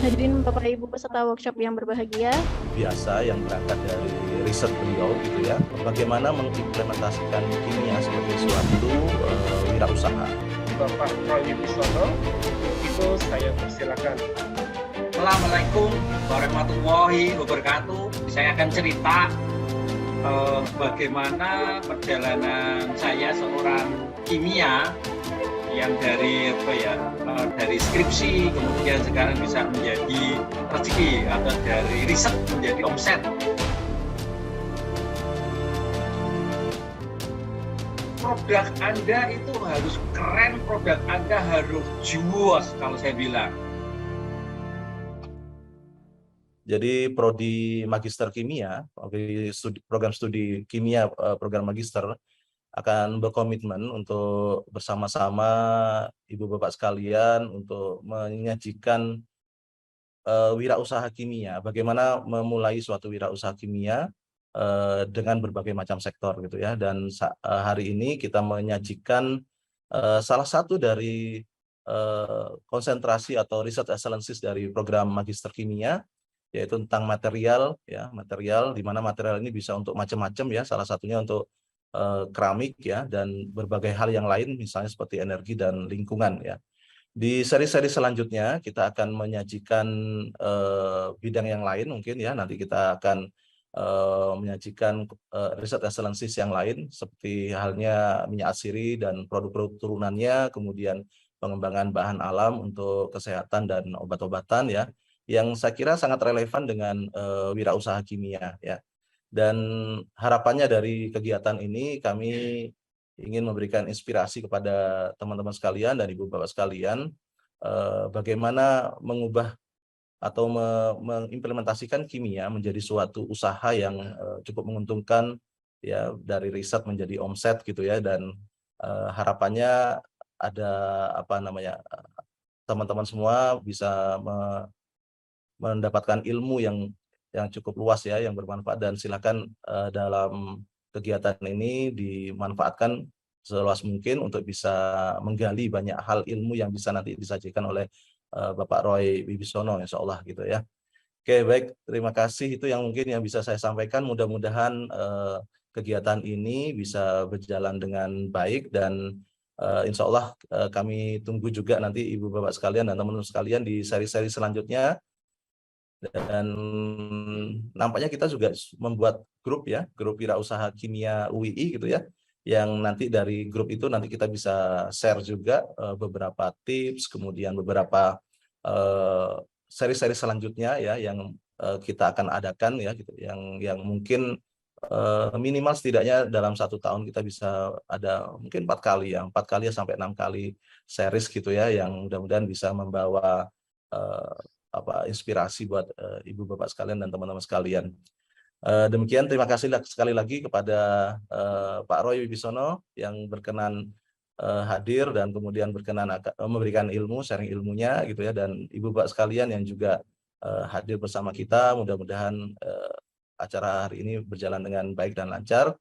Hadirin Bapak Ibu peserta workshop yang berbahagia, biasa yang berangkat dari riset beliau gitu ya, bagaimana mengimplementasikan kimia sebagai suatu wirausaha. Bapak Roy Wibisono, itu saya persilakan. Assalamualaikum warahmatullahi wabarakatuh. Saya akan cerita bagaimana perjalanan saya seorang kimia yang dari dari skripsi kemudian sekarang bisa menjadi rezeki atau dari riset menjadi omset. Produk Anda itu harus keren, produk Anda harus juos kalau saya bilang. Jadi prodi Magister Kimia, program studi kimia program Magister akan berkomitmen untuk bersama-sama Ibu Bapak sekalian untuk menyajikan wirausaha kimia, bagaimana memulai suatu wirausaha kimia dengan berbagai macam sektor gitu ya. Dan hari ini kita menyajikan salah satu dari konsentrasi atau research excellences dari program Magister Kimia, yaitu tentang material ya, material di mana material ini bisa untuk macam-macam ya, salah satunya untuk keramik ya, dan berbagai hal yang lain misalnya seperti energi dan lingkungan ya. Di seri-seri selanjutnya kita akan menyajikan bidang yang lain mungkin ya, nanti kita akan menyajikan riset excellencies yang lain seperti halnya minyak asiri dan produk-produk turunannya, kemudian pengembangan bahan alam untuk kesehatan dan obat-obatan ya, yang saya kira sangat relevan dengan wirausaha kimia ya. Dan harapannya dari kegiatan ini kami ingin memberikan inspirasi kepada teman-teman sekalian dan ibu bapak sekalian bagaimana mengubah atau mengimplementasikan kimia menjadi suatu usaha yang cukup menguntungkan ya, dari riset menjadi omset gitu ya. Dan harapannya ada apa namanya, teman-teman semua bisa mendapatkan ilmu yang cukup luas ya, yang bermanfaat, dan silakan dalam kegiatan ini dimanfaatkan seluas mungkin untuk bisa menggali banyak hal ilmu yang bisa nanti disajikan oleh Bapak Roy Wibisono insya Allah gitu ya. Oke, baik, terima kasih, itu yang mungkin yang bisa saya sampaikan. Mudah-mudahan kegiatan ini bisa berjalan dengan baik, dan insya Allah kami tunggu juga nanti ibu bapak sekalian dan teman-teman sekalian di seri-seri selanjutnya. Dan nampaknya kita juga membuat grup ya, grup wirausaha kimia UII gitu ya, yang nanti dari grup itu nanti kita bisa share juga beberapa tips, kemudian beberapa seri-seri selanjutnya ya yang kita akan adakan ya gitu, yang mungkin minimal setidaknya dalam 1 tahun kita bisa ada mungkin 4 kali ya, 4 kali sampai 6 kali series gitu ya, yang mudah-mudahan bisa membawa inspirasi buat ibu bapak sekalian dan teman-teman sekalian. Demikian, terima kasih sekali lagi kepada Pak Roy Wibisono yang berkenan hadir dan kemudian berkenan memberikan ilmu, sharing ilmunya gitu ya, dan ibu bapak sekalian yang juga hadir bersama kita. Mudah-mudahan acara hari ini berjalan dengan baik dan lancar.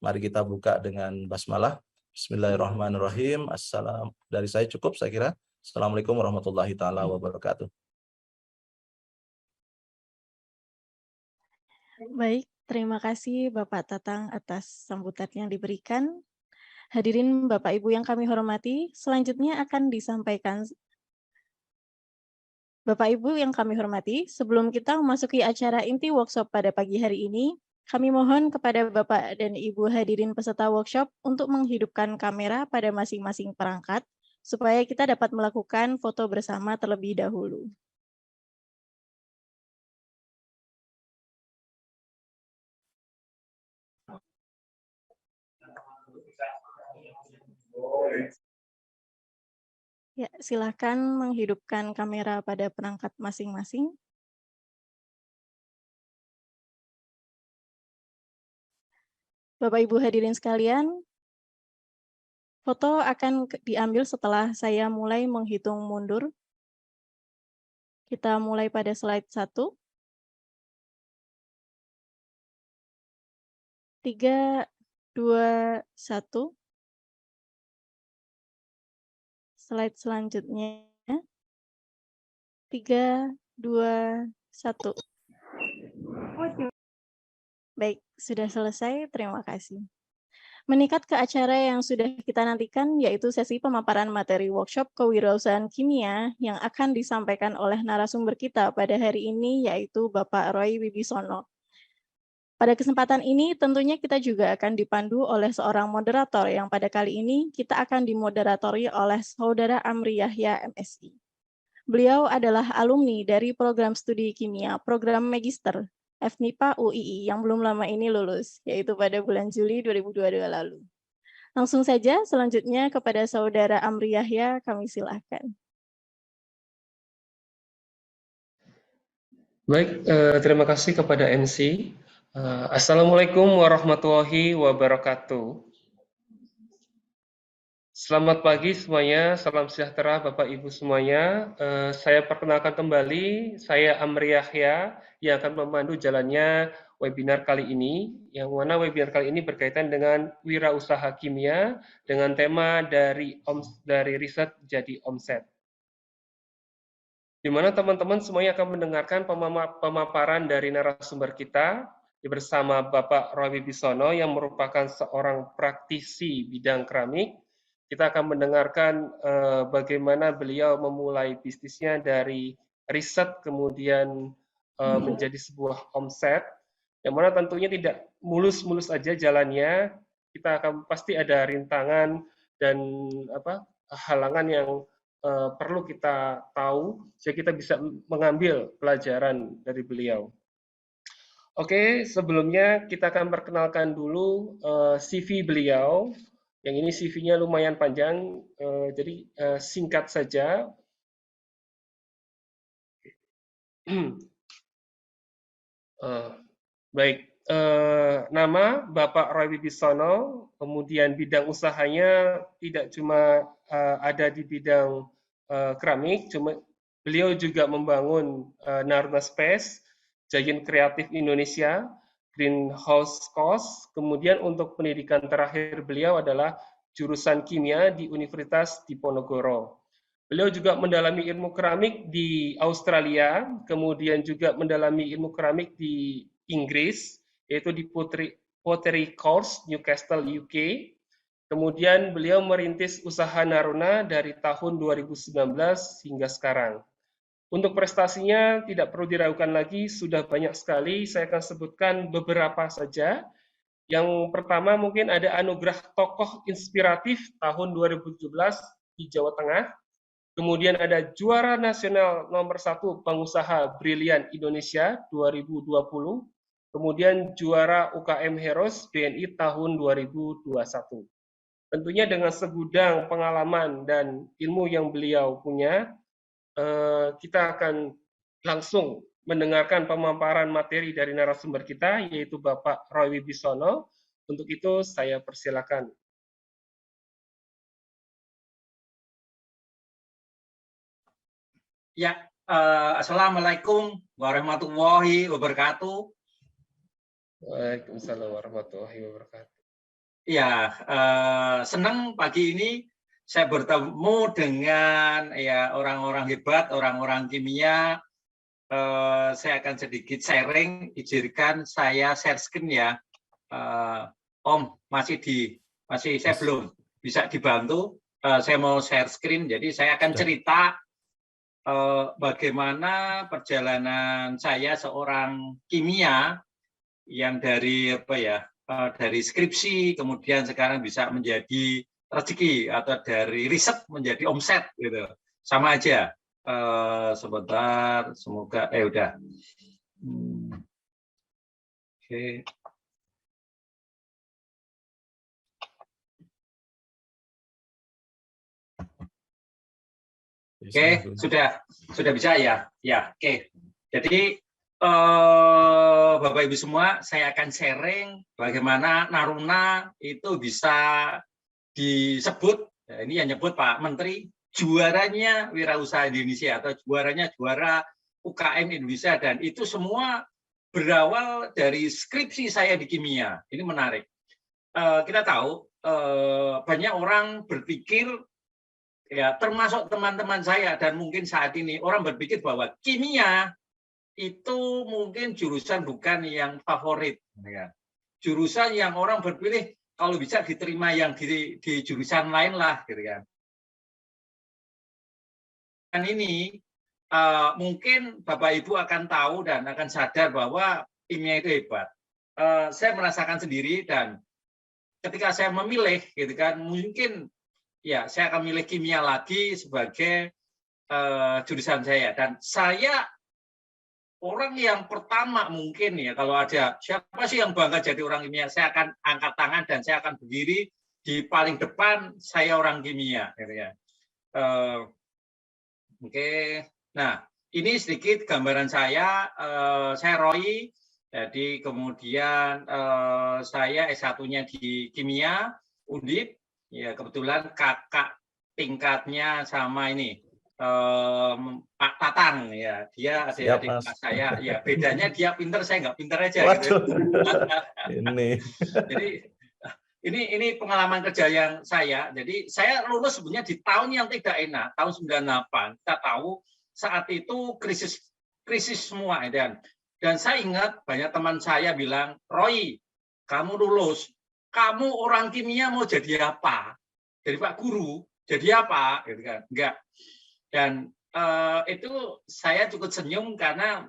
Mari kita buka dengan basmalah. Bismillahirrahmanirrahim. Dari saya cukup saya kira. Assalamualaikum warahmatullahi taala wabarakatuh. baik, terima kasih Bapak Tatang atas sambutan yang diberikan. Hadirin Bapak Ibu yang kami hormati, selanjutnya akan disampaikan Bapak Ibu yang kami hormati, sebelum kita memasuki acara inti workshop pada pagi hari ini, kami mohon kepada Bapak dan Ibu hadirin peserta workshop untuk menghidupkan kamera pada masing-masing perangkat, supaya kita dapat melakukan foto bersama terlebih dahulu. Ya, silakan menghidupkan kamera pada perangkat masing-masing. Bapak Ibu hadirin sekalian, foto akan diambil setelah saya mulai menghitung mundur. Kita mulai pada slide 1. 3, 2, 1. Slide selanjutnya. 3, 2, 1. Baik, sudah selesai. Terima kasih. Meningkat ke acara yang sudah kita nantikan, yaitu sesi pemaparan materi workshop kewirausahaan kimia yang akan disampaikan oleh narasumber kita pada hari ini, yaitu Bapak Roy Wibisono. Pada kesempatan ini, tentunya kita juga akan dipandu oleh seorang moderator yang pada kali ini kita akan dimoderatori oleh Saudara Amri Yahya, MSI. Beliau adalah alumni dari program studi kimia, program Magister, FMIPA UII yang belum lama ini lulus, yaitu pada bulan Juli 2022 lalu. Langsung saja selanjutnya kepada Saudara Amri Yahya, kami silakan. Baik, terima kasih kepada MC. Assalamualaikum warahmatullahi wabarakatuh. Selamat pagi semuanya, salam sejahtera Bapak Ibu semuanya. Saya perkenalkan kembali, saya Amri Yahya yang akan memandu jalannya webinar kali ini, yang mana webinar kali ini berkaitan dengan wirausaha kimia dengan tema dari riset jadi omset. Di mana teman-teman semuanya akan mendengarkan pemaparan dari narasumber kita bersama Bapak Roy Wibisono yang merupakan seorang praktisi bidang keramik. Kita akan mendengarkan bagaimana beliau memulai bisnisnya dari riset kemudian menjadi sebuah omset, yang mana tentunya tidak mulus-mulus aja jalannya. Kita akan pasti ada rintangan dan halangan yang perlu kita tahu, sehingga kita bisa mengambil pelajaran dari beliau. Oke, sebelumnya kita akan perkenalkan dulu CV beliau. Yang ini CV-nya lumayan panjang, jadi singkat saja. Baik, nama Bapak Roy Wibisono, kemudian bidang usahanya tidak cuma ada di bidang keramik, cuma beliau juga membangun Naruna Space, Giant Kreatif Indonesia, Greenhouse Cost, kemudian untuk pendidikan terakhir beliau adalah jurusan kimia di Universitas Diponegoro. Beliau juga mendalami ilmu keramik di Australia, kemudian juga mendalami ilmu keramik di Inggris, yaitu di Pottery Course, Newcastle, UK. Kemudian beliau merintis usaha Naruna dari tahun 2019 hingga sekarang. Untuk prestasinya tidak perlu diragukan lagi, sudah banyak sekali. Saya akan sebutkan beberapa saja. Yang pertama mungkin ada anugerah tokoh inspiratif tahun 2017 di Jawa Tengah. Kemudian ada juara nasional nomor 1 pengusaha brilian Indonesia 2020. Kemudian juara UKM Heroes BNI tahun 2021. Tentunya dengan segudang pengalaman dan ilmu yang beliau punya, kita akan langsung mendengarkan pemaparan materi dari narasumber kita, yaitu Bapak Roy Wibisono. Untuk itu saya persilakan. Ya, Assalamualaikum warahmatullahi wabarakatuh. Waalaikumsalam warahmatullahi wabarakatuh. Ya, senang pagi ini saya bertemu dengan ya orang-orang hebat, orang-orang kimia. Saya akan sedikit sharing, izinkan saya share screen ya. Om, saya belum bisa dibantu. Saya mau share screen, jadi saya akan cerita bagaimana perjalanan saya seorang kimia yang dari dari skripsi kemudian sekarang bisa menjadi rezeki atau dari riset menjadi omset gitu, sama aja. Sebentar, semoga udah. Oke. Oke, sudah bisa ya. Ya, oke. Jadi Bapak Ibu semua, saya akan sharing bagaimana Naruna itu bisa disebut, ya ini yang nyebut Pak Menteri, juaranya Wirausaha Indonesia atau juara UKM Indonesia, dan itu semua berawal dari skripsi saya di kimia. Ini menarik. Kita tahu banyak orang berpikir ya termasuk teman-teman saya dan mungkin saat ini orang berpikir bahwa kimia itu mungkin jurusan bukan yang favorit, ya. Jurusan yang orang berpilih kalau bisa diterima yang di jurusan lain lah, gitu kan. Dan ini mungkin Bapak Ibu akan tahu dan akan sadar bahwa kimia itu hebat. Saya merasakan sendiri dan ketika saya memilih, gitu kan, mungkin ya saya akan milih kimia lagi sebagai jurusan saya. Dan saya orang yang pertama mungkin ya kalau ada siapa sih yang bangga jadi orang kimia, saya akan angkat tangan dan saya akan berdiri di paling depan. Saya orang kimia, gitu ya. Oke, nah ini sedikit gambaran saya. Saya Roy, jadi kemudian saya S1-nya di kimia Undip. Ya kebetulan kakak tingkatnya sama ini Pak Tatang, ya dia adik-adik kelas saya. Ya bedanya dia pinter, saya nggak pinter aja. Gitu. Ini pengalaman kerja yang saya. Jadi saya lulus sebenarnya di tahun yang tidak enak, tahun 98. Kita tahu saat itu krisis semua, dan saya ingat banyak teman saya bilang, Roy, kamu lulus, kamu orang kimia mau jadi apa? Jadi Pak Guru, jadi apa? Gitu kan? Enggak. Dan itu saya cukup senyum karena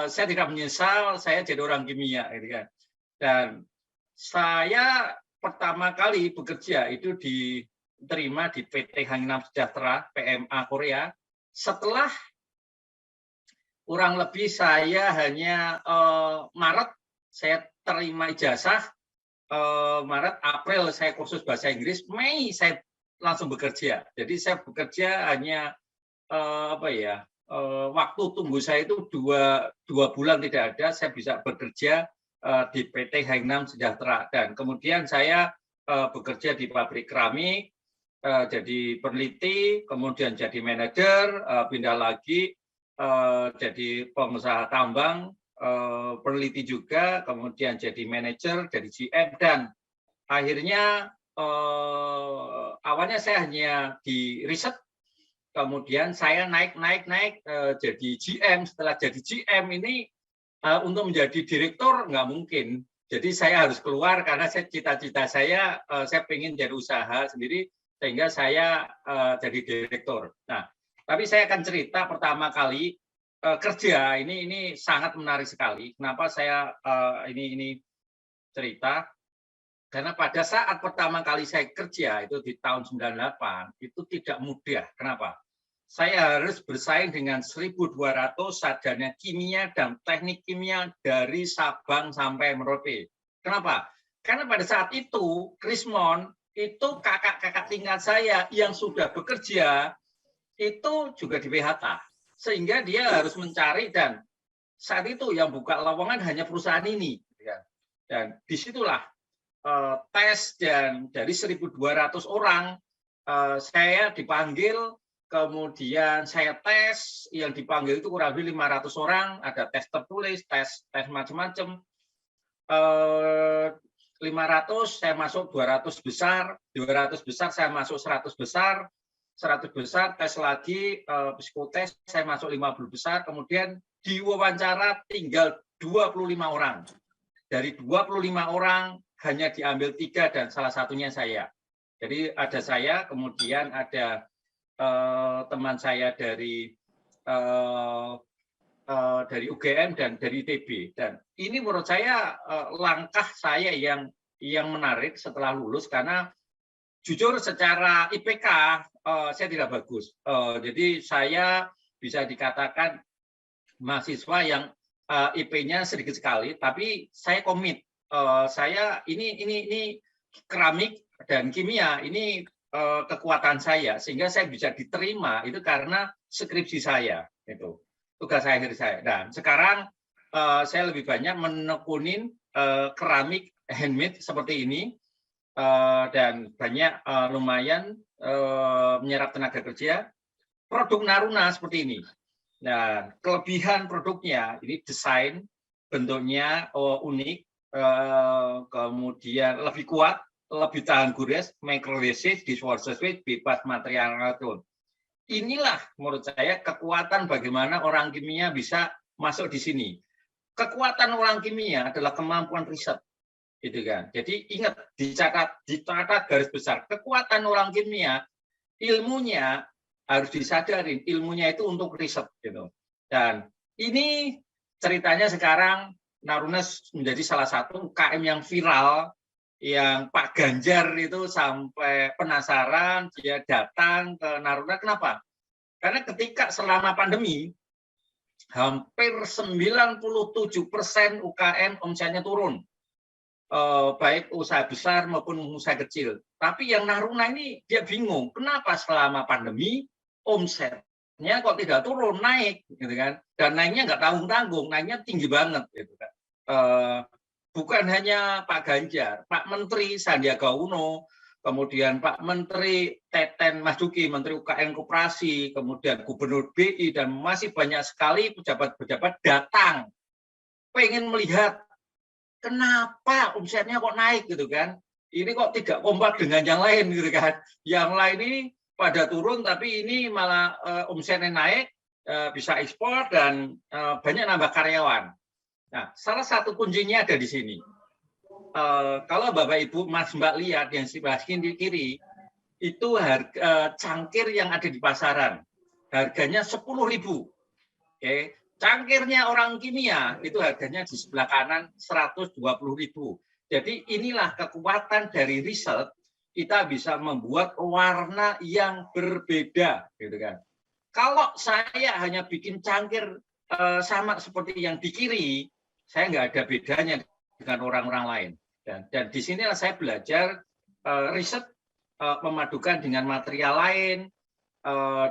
saya tidak menyesal saya jadi orang kimia, gitu kan. Dan saya pertama kali bekerja itu diterima di PT Hangnam Sejahtera PMA Korea. Setelah kurang lebih saya hanya Maret saya terima ijazah, Maret April saya kursus bahasa Inggris, Mei saya langsung bekerja. Jadi saya bekerja hanya waktu tunggu saya itu dua bulan tidak ada, saya bisa bekerja di PT Hangnam Sejahtera, dan kemudian saya bekerja di pabrik keramik, jadi peneliti, kemudian jadi manajer, pindah lagi jadi pengusaha tambang, peneliti juga, kemudian jadi manajer, jadi GM, dan akhirnya awalnya saya hanya di riset, kemudian saya naik jadi GM. Setelah jadi GM ini untuk menjadi direktur nggak mungkin, jadi saya harus keluar karena cita-cita saya pengen jadi usaha sendiri, sehingga saya jadi direktur. Nah, tapi saya akan cerita pertama kali kerja ini sangat menarik sekali. Kenapa saya ini cerita? Karena pada saat pertama kali saya kerja itu di tahun 98 itu tidak mudah. Kenapa? Saya harus bersaing dengan 1.200 sarjana kimia dan teknik kimia dari Sabang sampai Merauke. Kenapa? Karena pada saat itu, Krismon, itu kakak-kakak tingkat saya yang sudah bekerja, itu juga di PHK. Sehingga dia harus mencari, dan saat itu yang buka lowongan hanya perusahaan ini. Dan disitulah tes, dan dari 1.200 orang, saya dipanggil. Kemudian saya tes, yang dipanggil itu kurang lebih 500 orang, ada tes tertulis, tes macam-macam. 500 saya masuk 200 besar, 200 besar saya masuk 100 besar, 100 besar tes lagi, psikotes saya masuk 50 besar, kemudian diwawancara tinggal 25 orang. Dari 25 orang hanya diambil 3 dan salah satunya saya. Jadi ada saya, kemudian ada teman saya dari UGM dan dari ITB, dan ini menurut saya langkah saya yang menarik setelah lulus, karena jujur secara IPK saya tidak bagus, jadi saya bisa dikatakan mahasiswa yang IP-nya sedikit sekali, tapi saya komit, saya ini keramik dan kimia ini kekuatan saya, sehingga saya bisa diterima itu karena skripsi saya, itu tugas akhir saya. Dan sekarang saya lebih banyak menekunin keramik handmade seperti ini, dan banyak lumayan menyerap tenaga kerja. Produk Naruna seperti ini. Nah, kelebihan produknya ini desain, bentuknya unik, kemudian lebih kuat, lebih tahan gores, microresist, dishwasher switch, bebas material racun. Inilah menurut saya kekuatan bagaimana orang kimia bisa masuk di sini. Kekuatan orang kimia adalah kemampuan riset, gitu kan. Jadi ingat, dicatat garis besar. Kekuatan orang kimia, ilmunya harus disadarin, ilmunya itu untuk riset, gitu. Dan ini ceritanya sekarang Naruna menjadi salah satu UKM yang viral, yang Pak Ganjar itu sampai penasaran, dia datang ke Naruna. Kenapa? Karena ketika selama pandemi, hampir 97% UKM omsetnya turun. Baik usaha besar maupun usaha kecil. Tapi yang Naruna ini dia bingung, kenapa selama pandemi omsetnya kok tidak turun, naik, gitu kan? Dan naiknya nggak tanggung-tanggung, naiknya tinggi banget, gitu kan? Bukan hanya Pak Ganjar, Pak Menteri Sandiaga Uno, kemudian Pak Menteri Teten Mas Duki, Menteri UKM Koperasi, kemudian Gubernur BI, dan masih banyak sekali pejabat-pejabat datang, pengen melihat kenapa omsetnya kok naik, gitu kan? Ini kok tidak kompak dengan yang lain, gitu kan? Yang lain ini pada turun, tapi ini malah omsetnya naik, bisa ekspor dan banyak nambah karyawan. Nah, salah satu kuncinya ada di sini. Kalau Bapak Ibu Mas Mbak lihat yang sebelah kiri itu harga cangkir yang ada di pasaran, harganya 10.000. Oke, cangkirnya orang kimia itu harganya di sebelah kanan 120.000. Jadi inilah kekuatan dari riset, kita bisa membuat warna yang berbeda, gitu kan. Kalau saya hanya bikin cangkir sama seperti yang di kiri, saya nggak ada bedanya dengan orang-orang lain. Dan di sinilah saya belajar riset memadukan dengan material lain,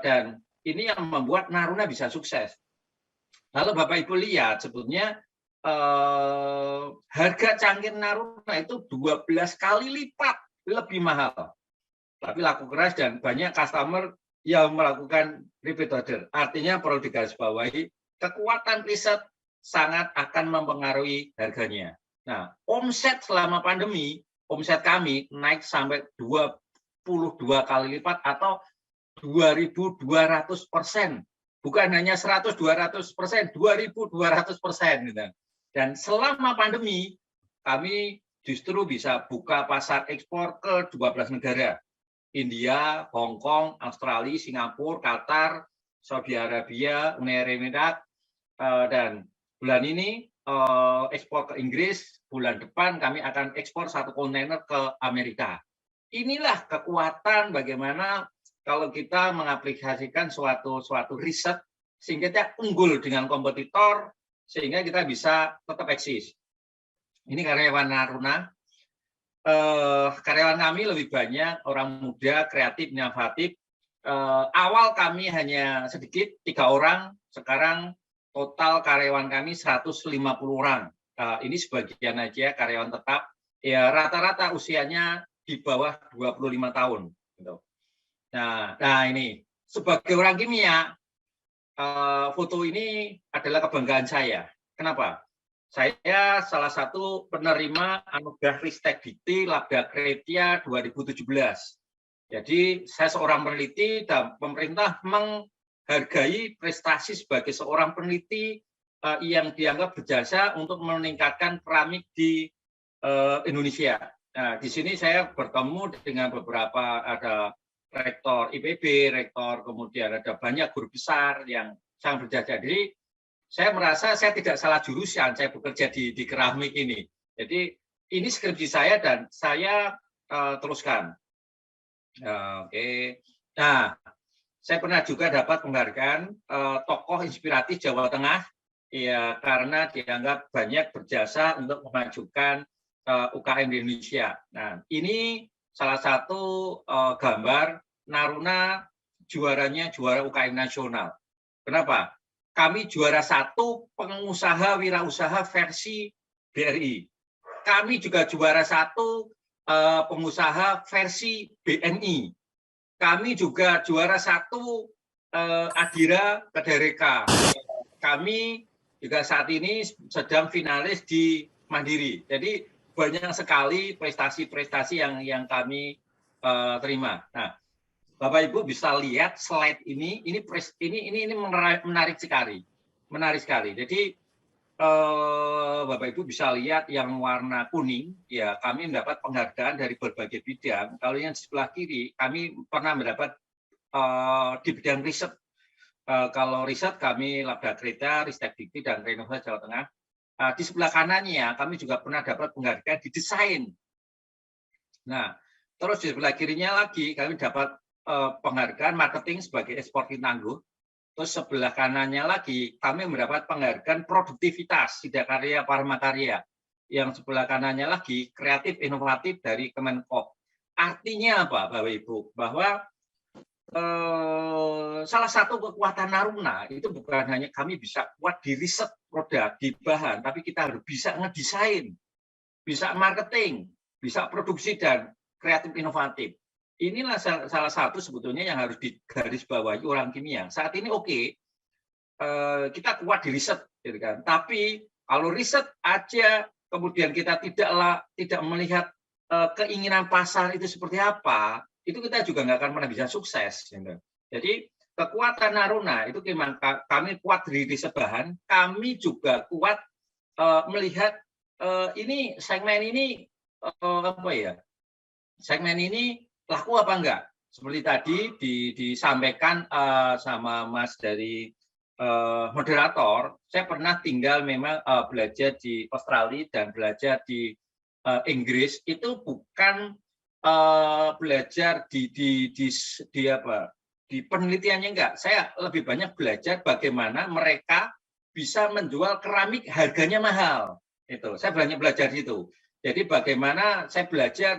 dan ini yang membuat Naruna bisa sukses. Kalau Bapak Ibu lihat, sebetulnya harga cangkir Naruna itu 12 kali lipat lebih mahal. Tapi laku keras dan banyak customer yang melakukan repeat order. Artinya perlu digarisbawahi, kekuatan riset sangat akan mempengaruhi harganya. Nah, omset selama pandemi, omset kami naik sampai 22 kali lipat atau 2.200%. Bukan hanya 100-200%, 2.200%. Gitu. Dan selama pandemi, kami justru bisa buka pasar ekspor ke 12 negara. India, Hong Kong, Australia, Singapura, Qatar, Saudi Arabia, Uni Emirat, dan bulan ini ekspor ke Inggris, bulan depan kami akan ekspor 1 kontainer ke Amerika. Inilah kekuatan bagaimana kalau kita mengaplikasikan suatu riset sehingga kita unggul dengan kompetitor, sehingga kita bisa tetap eksis. Ini karyawan Naruna. Karyawan kami lebih banyak orang muda, kreatif, inovatif. Awal kami hanya sedikit, 3 orang, sekarang total karyawan kami 150 orang. Ini sebagian aja karyawan tetap. Ya rata-rata usianya di bawah 25 tahun. Gitu. Nah ini sebagai orang kimia, foto ini adalah kebanggaan saya. Kenapa? Saya salah satu penerima anugerah Ristek Dikti Labda Kretia 2017. Jadi saya seorang peneliti dan pemerintah menghargai prestasi sebagai seorang peneliti yang dianggap berjasa untuk meningkatkan keramik di Indonesia. Nah, di sini saya bertemu dengan beberapa, ada rektor IPB, rektor, kemudian ada banyak guru besar yang sangat berjasa. Jadi saya merasa saya tidak salah jurusan, saya bekerja di keramik ini. Jadi ini skripsi saya dan saya teruskan. Oke. Nah, saya pernah juga dapat penghargaan tokoh inspiratif Jawa Tengah, ya karena dianggap banyak berjasa untuk memajukan UKM di Indonesia. Nah, ini salah satu gambar Naruna juaranya juara UKM nasional. Kenapa? Kami juara 1 pengusaha wirausaha versi BRI. Kami juga juara 1 pengusaha versi BNI. Kami juga juara 1 Adira Kedereka. Kami juga saat ini sedang finalis di Mandiri. Jadi banyak sekali prestasi-prestasi yang kami terima. Nah, Bapak Ibu bisa lihat slide ini menarik sekali, Jadi Bapak Ibu bisa lihat yang warna kuning, ya kami mendapat penghargaan dari berbagai bidang. Kalau yang di sebelah kiri, kami pernah mendapat di bidang riset. Kalau riset kami Labda Kreta, Ristek Dikti, dan Renovasi Jawa Tengah. Di sebelah kanannya kami juga pernah dapat penghargaan di desain. Nah, terus di sebelah kirinya lagi kami dapat penghargaan marketing sebagai eksportir tangguh. Terus sebelah kanannya lagi kami mendapat penghargaan produktivitas Sidakarya Paramakarya. Yang sebelah kanannya lagi kreatif inovatif dari Kemenkop. Artinya apa, Bapak Ibu? Bahwa salah satu kekuatan Naruna itu bukan hanya kami bisa kuat di riset produk, di bahan, tapi kita harus bisa ngedesain, bisa marketing, bisa produksi dan kreatif inovatif. Inilah salah satu sebetulnya yang harus digarisbawahi orang kimia. Saat ini kita kuat di riset, gitu kan. Tapi kalau riset aja kemudian kita tidak melihat keinginan pasar itu seperti apa, itu kita juga nggak akan pernah bisa sukses. Gitu. Jadi kekuatan Naruna itu kami kuat di riset bahan, kami juga kuat melihat ini segmen ini segmen ini laku apa enggak? Seperti tadi disampaikan sama Mas dari moderator, saya pernah tinggal memang belajar di Australia dan belajar di Inggris, itu bukan belajar di penelitiannya enggak. Saya lebih banyak belajar bagaimana mereka bisa menjual keramik harganya mahal. Itu saya banyak belajar itu. Jadi bagaimana saya belajar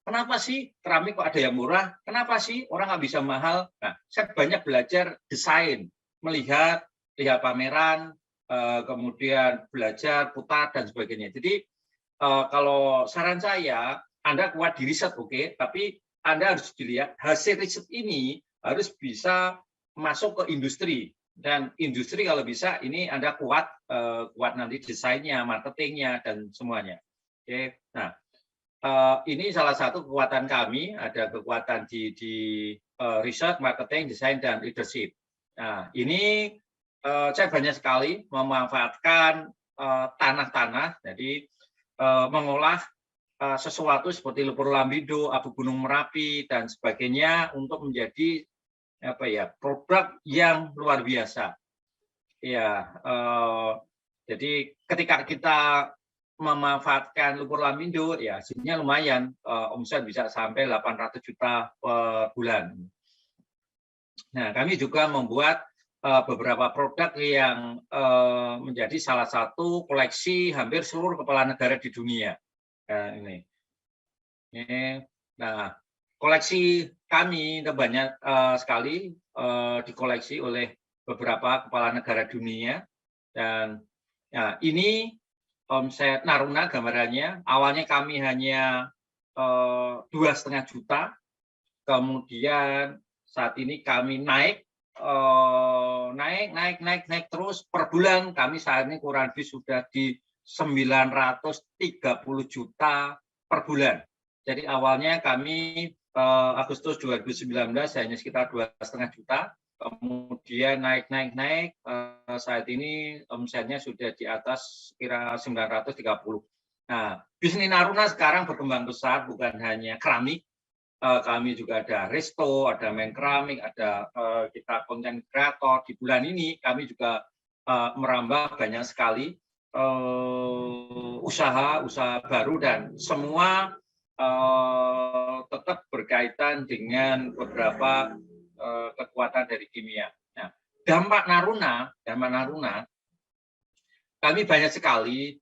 kenapa sih keramik kok ada yang murah? Kenapa sih orang nggak bisa mahal? Nah, saya banyak belajar desain, lihat pameran, kemudian belajar putar dan sebagainya. Jadi kalau saran saya, Anda kuat di riset, oke, tapi Anda harus dilihat hasil riset ini harus bisa masuk ke industri. Dan industri kalau bisa ini Anda kuat nanti desainnya, marketingnya dan semuanya. Oke, nah. Ini salah satu kekuatan kami, ada kekuatan di riset, marketing, desain, dan leadership. Nah, ini saya banyak sekali memanfaatkan tanah-tanah, jadi mengolah sesuatu seperti lumpur lapindo, abu gunung Merapi, dan sebagainya untuk menjadi produk yang luar biasa. Ya, jadi ketika kita memanfaatkan lumpur lapindo, ya hasilnya lumayan, omset bisa sampai 800 juta per bulan. Nah, kami juga membuat beberapa produk yang menjadi salah satu koleksi hampir seluruh kepala negara di dunia. Nah, nah, koleksi kami itu banyak sekali dikoleksi oleh beberapa kepala negara dunia, dan ya, ini omset Naruna gambarannya, awalnya kami hanya 2,5 juta, kemudian saat ini kami naik terus per bulan, kami saat ini kurang lebih sudah di 930 juta per bulan. Jadi awalnya kami Agustus 2019 hanya sekitar 2,5 juta, kemudian naik saat ini omsetnya sudah di atas kira 930. Nah, bisnis Naruna sekarang berkembang besar, bukan hanya keramik, kami juga ada resto, ada main keramik, ada kita konten kreator. Di bulan ini kami juga merambah banyak sekali usaha baru, dan semua tetap berkaitan dengan beberapa kekuatan dari kimia. Nah, dampak Naruna, kami banyak sekali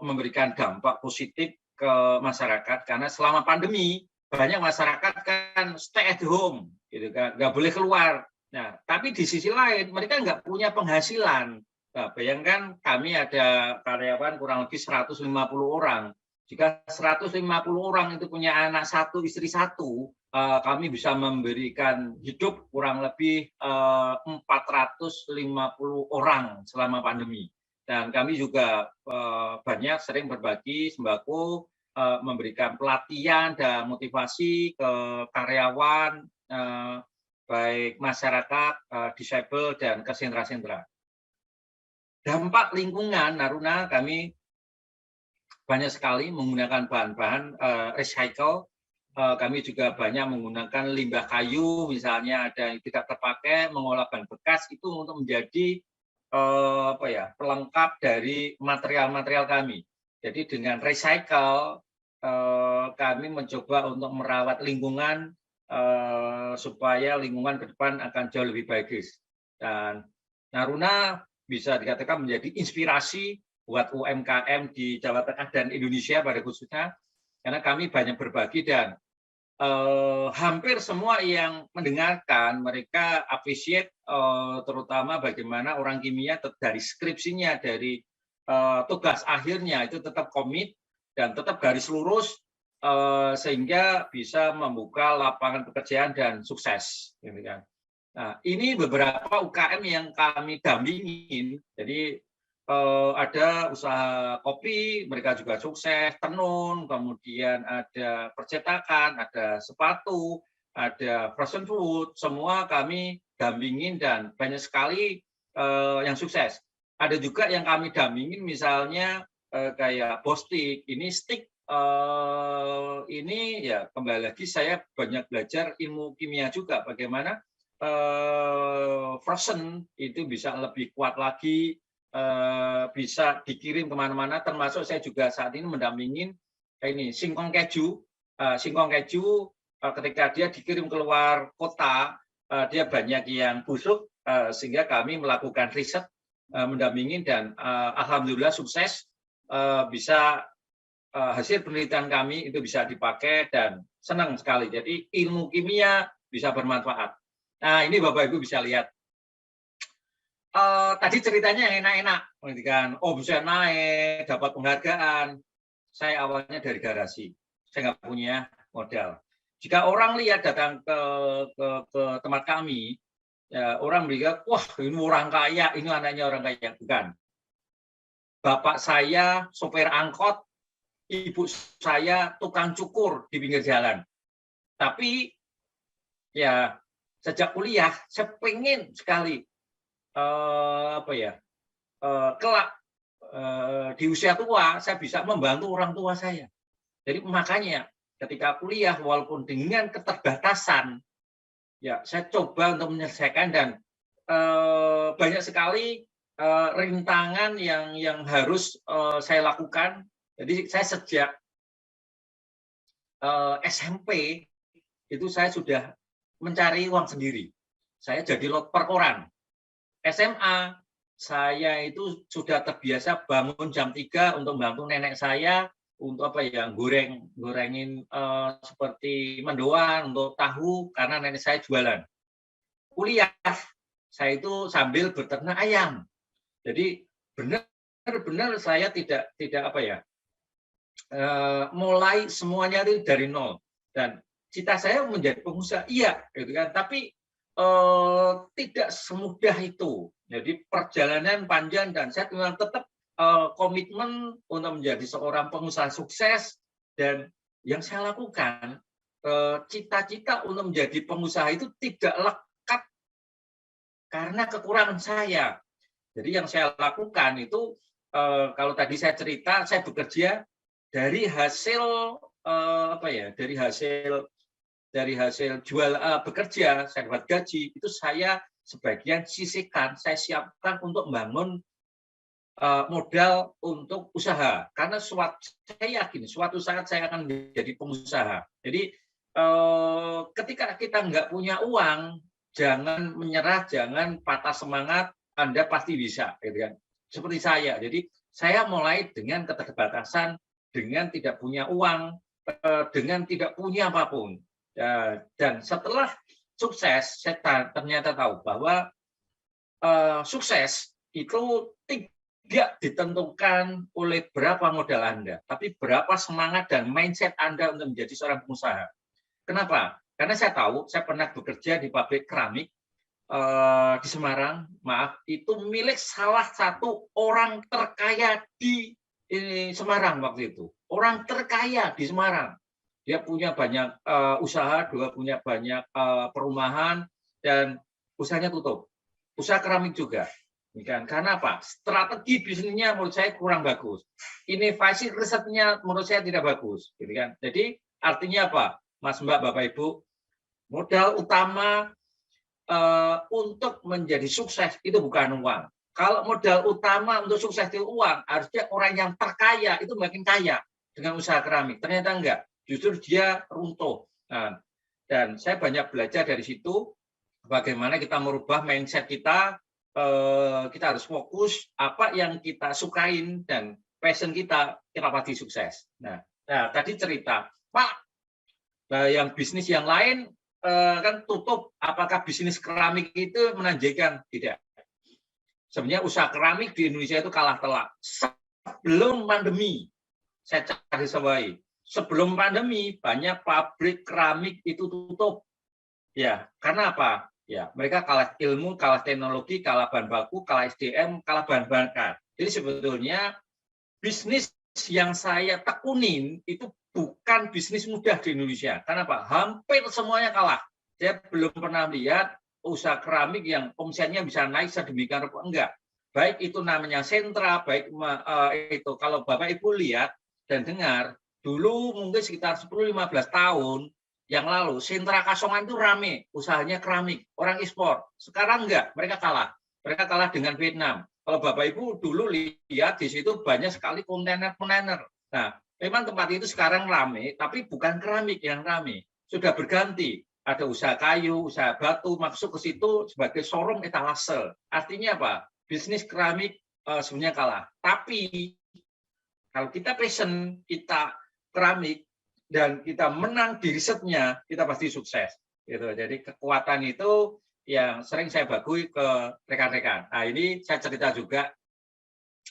memberikan dampak positif ke masyarakat, karena selama pandemi banyak masyarakat kan stay at home, gitu kan, nggak boleh keluar. Nah, tapi di sisi lain mereka nggak punya penghasilan. Nah, bayangkan kami ada karyawan kurang lebih 150 orang. Jika 150 orang itu punya anak satu, istri satu, kami bisa memberikan hidup kurang lebih 450 orang selama pandemi. Dan kami juga banyak sering berbagi sembako, memberikan pelatihan dan motivasi ke karyawan, baik masyarakat, disabel, dan ke sentra-sentra. Dampak lingkungan, Naruna, kami banyak sekali menggunakan bahan-bahan recycle. Kami juga banyak menggunakan limbah kayu, misalnya ada yang tidak terpakai, mengolah bahan bekas itu untuk menjadi pelengkap dari material-material kami. Jadi dengan recycle, kami mencoba untuk merawat lingkungan supaya lingkungan ke depan akan jauh lebih bagus. Dan Naruna bisa dikatakan menjadi inspirasi buat UMKM di Jawa Tengah dan Indonesia pada khususnya, karena kami banyak berbagi dan hampir semua yang mendengarkan mereka appreciate, terutama bagaimana orang kimia dari skripsinya, dari tugas akhirnya itu tetap komit dan tetap garis lurus, sehingga bisa membuka lapangan pekerjaan dan sukses. Nah, ini beberapa UKM yang kami dampingin. Jadi ada usaha kopi, mereka juga sukses, tenun, kemudian ada percetakan, ada sepatu, ada frozen food, semua kami dampingin dan banyak sekali yang sukses. Ada juga yang kami dampingin, misalnya kayak Bostik, ini stick, ini ya kembali lagi saya banyak belajar ilmu kimia juga, bagaimana frozen itu bisa lebih kuat lagi, bisa dikirim kemana-mana, termasuk saya juga saat ini mendampingin ini singkong keju. Singkong keju ketika dia dikirim keluar kota, dia banyak yang busuk, sehingga kami melakukan riset, mendampingin dan alhamdulillah sukses, bisa hasil penelitian kami itu bisa dipakai dan senang sekali. Jadi ilmu kimia bisa bermanfaat. Nah, ini Bapak Ibu bisa lihat. Tadi ceritanya yang enak-enak, kan omset naik, dapat penghargaan. Saya awalnya dari garasi, saya nggak punya modal. Jika orang lihat datang ke tempat kami, ya, orang melihat, wah ini orang kaya, ini anaknya orang kaya. Bukan. Bapak saya sopir angkot, ibu saya tukang cukur di pinggir jalan. Tapi ya sejak kuliah saya pengen sekali kelak di usia tua saya bisa membantu orang tua saya. Jadi makanya ketika kuliah walaupun dengan keterbatasan, ya saya coba untuk menyelesaikan dan banyak sekali rintangan yang harus saya lakukan. Jadi saya sejak SMP itu saya sudah mencari uang sendiri. Saya jadi loper koran. SMA saya itu sudah terbiasa bangun jam 3 untuk membantu nenek saya untuk gorengin seperti mendoan untuk tahu karena nenek saya jualan. Kuliah saya itu sambil beternak ayam. Jadi benar-benar saya tidak mulai semuanya itu dari nol, dan cita saya menjadi pengusaha iya gitu kan, tapi tidak semudah itu. Jadi perjalanan panjang dan saya memang tetap komitmen untuk menjadi seorang pengusaha sukses. Dan yang saya lakukan, cita-cita untuk menjadi pengusaha itu tidak lekat karena kekurangan saya. Jadi yang saya lakukan itu, kalau tadi saya cerita, saya bekerja dari hasil dari hasil jual bekerja, saya dapat gaji, itu saya sebagian sisihkan, saya siapkan untuk membangun modal untuk usaha. Karena saya yakin suatu saat saya akan menjadi pengusaha. Jadi ketika kita nggak punya uang, jangan menyerah, jangan patah semangat, Anda pasti bisa. Gitu kan? Seperti saya. Jadi saya mulai dengan keterbatasan, dengan tidak punya uang, dengan tidak punya apapun. Dan setelah sukses, saya ternyata tahu bahwa sukses itu tidak ditentukan oleh berapa modal Anda, tapi berapa semangat dan mindset Anda untuk menjadi seorang pengusaha. Kenapa? Karena saya tahu, saya pernah bekerja di pabrik keramik, di Semarang, maaf, itu milik salah satu orang terkaya di Semarang waktu itu. Orang terkaya di Semarang. Dia punya banyak usaha, dia punya banyak perumahan, dan usahanya tutup. Usaha keramik juga. Karena apa? Strategi bisnisnya menurut saya kurang bagus. Inovasi risetnya menurut saya tidak bagus. Jadi artinya apa? Mas, Mbak, Bapak, Ibu, modal utama untuk menjadi sukses itu bukan uang. Kalau modal utama untuk sukses itu uang, harusnya orang yang terkaya itu makin kaya dengan usaha keramik. Ternyata enggak, justru dia runtuh. Nah, dan saya banyak belajar dari situ, bagaimana kita merubah mindset kita. Kita harus fokus apa yang kita sukain dan passion kita pasti sukses. Nah, tadi cerita, Pak, yang bisnis yang lain kan tutup, apakah bisnis keramik itu menanjakkan? Tidak. Sebenarnya usaha keramik di Indonesia itu kalah telak. Sebelum pandemi, saya cari sebaik. Sebelum pandemi, banyak pabrik keramik itu tutup. Ya, karena apa? Ya, mereka kalah ilmu, kalah teknologi, kalah bahan baku, kalah SDM, kalah bahan bakar. Jadi sebetulnya bisnis yang saya tekunin itu bukan bisnis mudah di Indonesia. Karena apa? Hampir semuanya kalah. Saya belum pernah lihat usaha keramik yang omsetnya bisa naik sedemikian rupa. Enggak. Baik itu namanya sentra, baik itu kalau Bapak Ibu lihat dan dengar, dulu mungkin sekitar 10-15 tahun yang lalu sentra Kasongan itu rame, usahanya keramik, orang ekspor. Sekarang enggak, mereka kalah. Mereka kalah dengan Vietnam. Kalau Bapak Ibu dulu lihat di situ banyak sekali kontainer-kontainer. Nah, memang tempat itu sekarang rame, tapi bukan keramik yang rame. Sudah berganti. Ada usaha kayu, usaha batu, masuk ke situ sebagai showroom etalase. Artinya apa? Bisnis keramik sebenarnya kalah. Tapi kalau kita passion, kita keramik, dan kita menang di risetnya, kita pasti sukses. Gitu. Jadi kekuatan itu yang sering saya bagi ke rekan-rekan. Nah, ini saya cerita juga.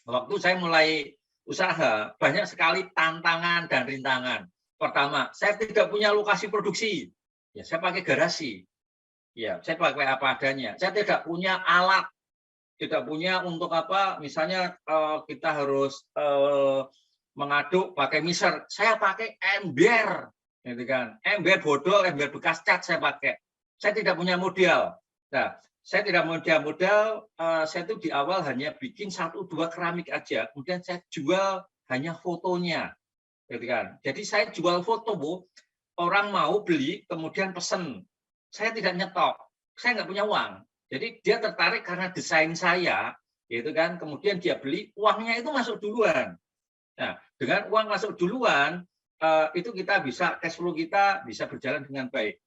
Waktu saya mulai usaha, banyak sekali tantangan dan rintangan. Pertama, saya tidak punya lokasi produksi. Ya, saya pakai garasi. Ya, saya pakai apa adanya. Saya tidak punya alat. Tidak punya untuk apa, misalnya kita harus mengaduk pakai mixer. Saya pakai ember. Gitu kan. Ember bodol, ember bekas cat saya pakai. Saya tidak punya modal. Nah, saya tidak modal, saya itu di awal hanya bikin 1-2 keramik aja. Kemudian saya jual hanya fotonya. Gitu kan. Jadi saya jual foto, Bu. Orang mau beli, kemudian pesen. Saya tidak nyetok. Saya nggak punya uang. Jadi dia tertarik karena desain saya, gitu kan. Kemudian dia beli, uangnya itu masuk duluan. Nah, dengan uang masuk duluan, itu kita bisa, cash flow kita bisa berjalan dengan baik.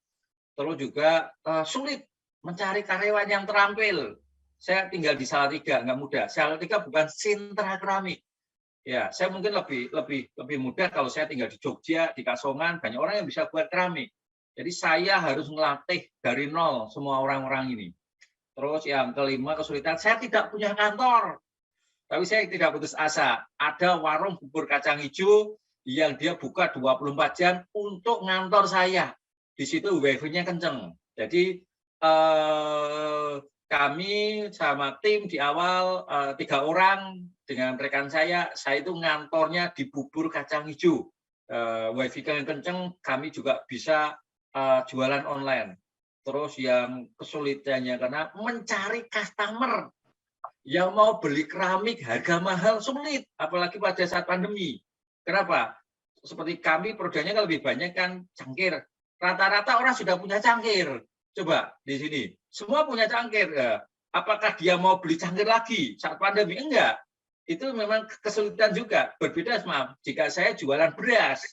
Terus juga sulit mencari karyawan yang terampil. Saya tinggal di Salatiga, nggak mudah. Salatiga bukan sentra keramik. Ya, saya mungkin lebih mudah kalau saya tinggal di Jogja, di Kasongan, banyak orang yang bisa buat keramik. Jadi saya harus melatih dari nol semua orang-orang ini. Terus yang kelima, kesulitan, saya tidak punya kantor. Tapi saya tidak putus asa. Ada warung bubur kacang hijau yang dia buka 24 jam untuk ngantor saya. Di situ wifi-nya kenceng. Jadi kami sama tim di awal 3 orang dengan rekan saya itu ngantornya di bubur kacang hijau. Wifi yang kenceng, kami juga bisa jualan online. Terus yang kesulitannya karena mencari customer yang mau beli keramik harga mahal sulit, apalagi pada saat pandemi. Kenapa? Seperti kami produknya kan lebih banyak kan cangkir. Rata-rata orang sudah punya cangkir. Coba di sini, semua punya cangkir. Apakah dia mau beli cangkir lagi saat pandemi? Enggak. Itu memang kesulitan juga. Berbeda sama jika saya jualan beras,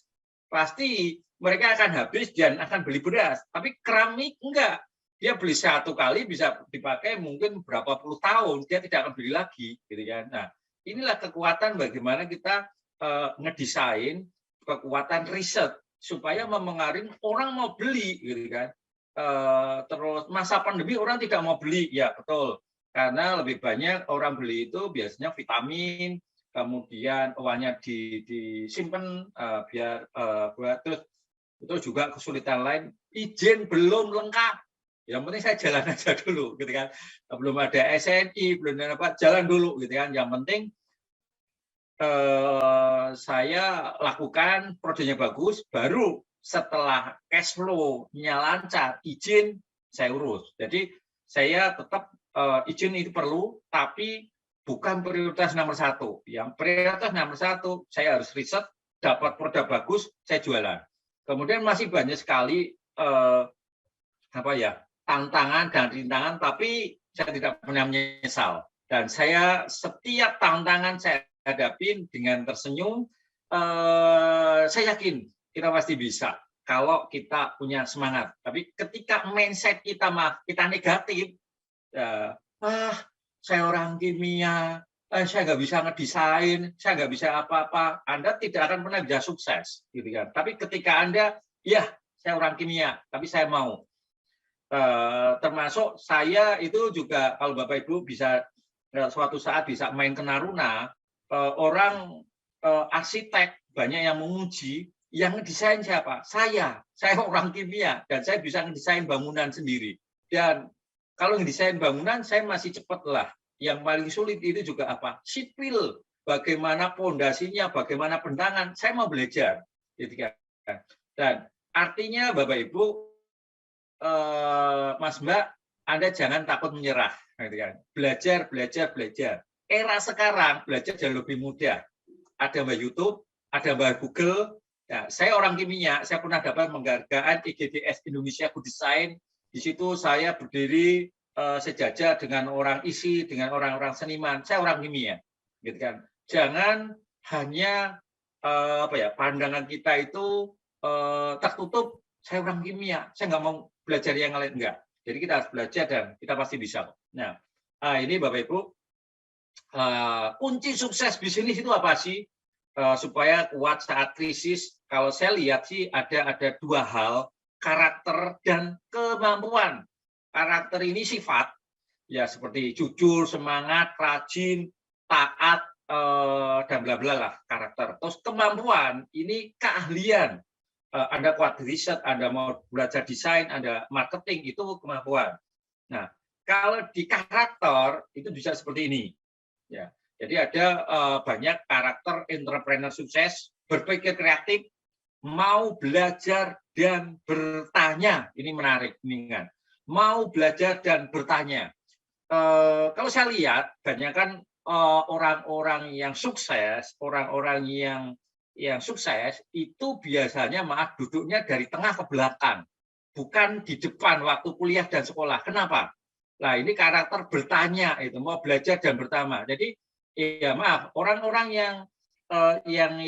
pasti mereka akan habis dan akan beli beras. Tapi keramik enggak. Dia beli 1 kali bisa dipakai mungkin berapa puluh tahun, dia tidak akan beli lagi, gitu kan. Nah, inilah kekuatan bagaimana kita ngedesain kekuatan riset supaya memengaruhi orang mau beli, gitu kan. Terus masa pandemi orang tidak mau beli, ya betul. Karena lebih banyak orang beli itu biasanya vitamin, kemudian uangnya disimpan biar buat terus juga kesulitan lain, izin belum lengkap. Yang penting saya jalan aja dulu, gitu kan. Belum ada SNI, belum ada apa, jalan dulu, gitu kan. Yang penting saya lakukan proyeknya bagus, baru setelah cash flow-nya lancar, izin saya urus. Jadi saya tetap izin itu perlu, tapi bukan prioritas nomor 1. Yang prioritas nomor 1, saya harus riset, dapat produk bagus, saya jualan. Kemudian masih banyak sekali tantangan dan rintangan, tapi saya tidak pernah menyesal. Dan saya setiap tantangan saya hadapin dengan tersenyum. Saya yakin kita pasti bisa kalau kita punya semangat. Tapi ketika mindset kita negatif, saya orang kimia, saya nggak bisa ngedesain, saya nggak bisa apa-apa, Anda tidak akan pernah bisa sukses, gitu kan. Tapi ketika Anda, ya saya orang kimia, tapi saya mau. Termasuk saya itu juga, kalau Bapak Ibu bisa suatu saat bisa main ke Naruna, orang arsitek banyak yang menguji, yang ngedesain siapa? Saya orang kimia, dan saya bisa ngedesain bangunan sendiri. Dan kalau ngedesain bangunan, saya masih cepat lah. Yang paling sulit itu juga apa? Sipil, bagaimana pondasinya, bagaimana bentangan, saya mau belajar. Dan artinya Bapak Ibu, Mas Mbak, Anda jangan takut menyerah. Belajar. Era sekarang belajar jauh lebih mudah. Ada Mbak YouTube, ada Mbak Google. Ya, saya orang kimia, saya pernah dapat penghargaan IGDS Indonesia Good Design. Di situ saya berdiri sejajar dengan orang ISI, dengan orang-orang seniman. Saya orang kimia, gitu kan. Jangan hanya pandangan kita itu tertutup. Saya orang kimia, saya nggak mau belajar yang lain, enggak. Jadi kita harus belajar dan kita pasti bisa. Nah, ini Bapak Ibu, kunci sukses bisnis itu apa sih? Supaya kuat saat krisis. Kalau saya lihat sih ada 2 hal, karakter dan kemampuan. Karakter ini sifat, ya seperti jujur, semangat, rajin, taat, dan bla bla lah karakter. Terus kemampuan ini keahlian. Anda kuat riset, Anda mau belajar desain, Anda marketing, itu kemampuan. Nah, kalau di karakter itu bisa seperti ini. Ya, jadi ada banyak karakter entrepreneur sukses, berpikir kreatif, mau belajar dan bertanya. Ini menarik, ini kan. Mau belajar dan bertanya. Kalau saya lihat, banyak kan orang-orang yang sukses, orang-orang yang sukses itu biasanya duduknya dari tengah ke belakang, bukan di depan waktu kuliah dan sekolah. Kenapa? Nah, ini karakter bertanya, itu mau belajar dan bertanya. Jadi ya orang-orang yang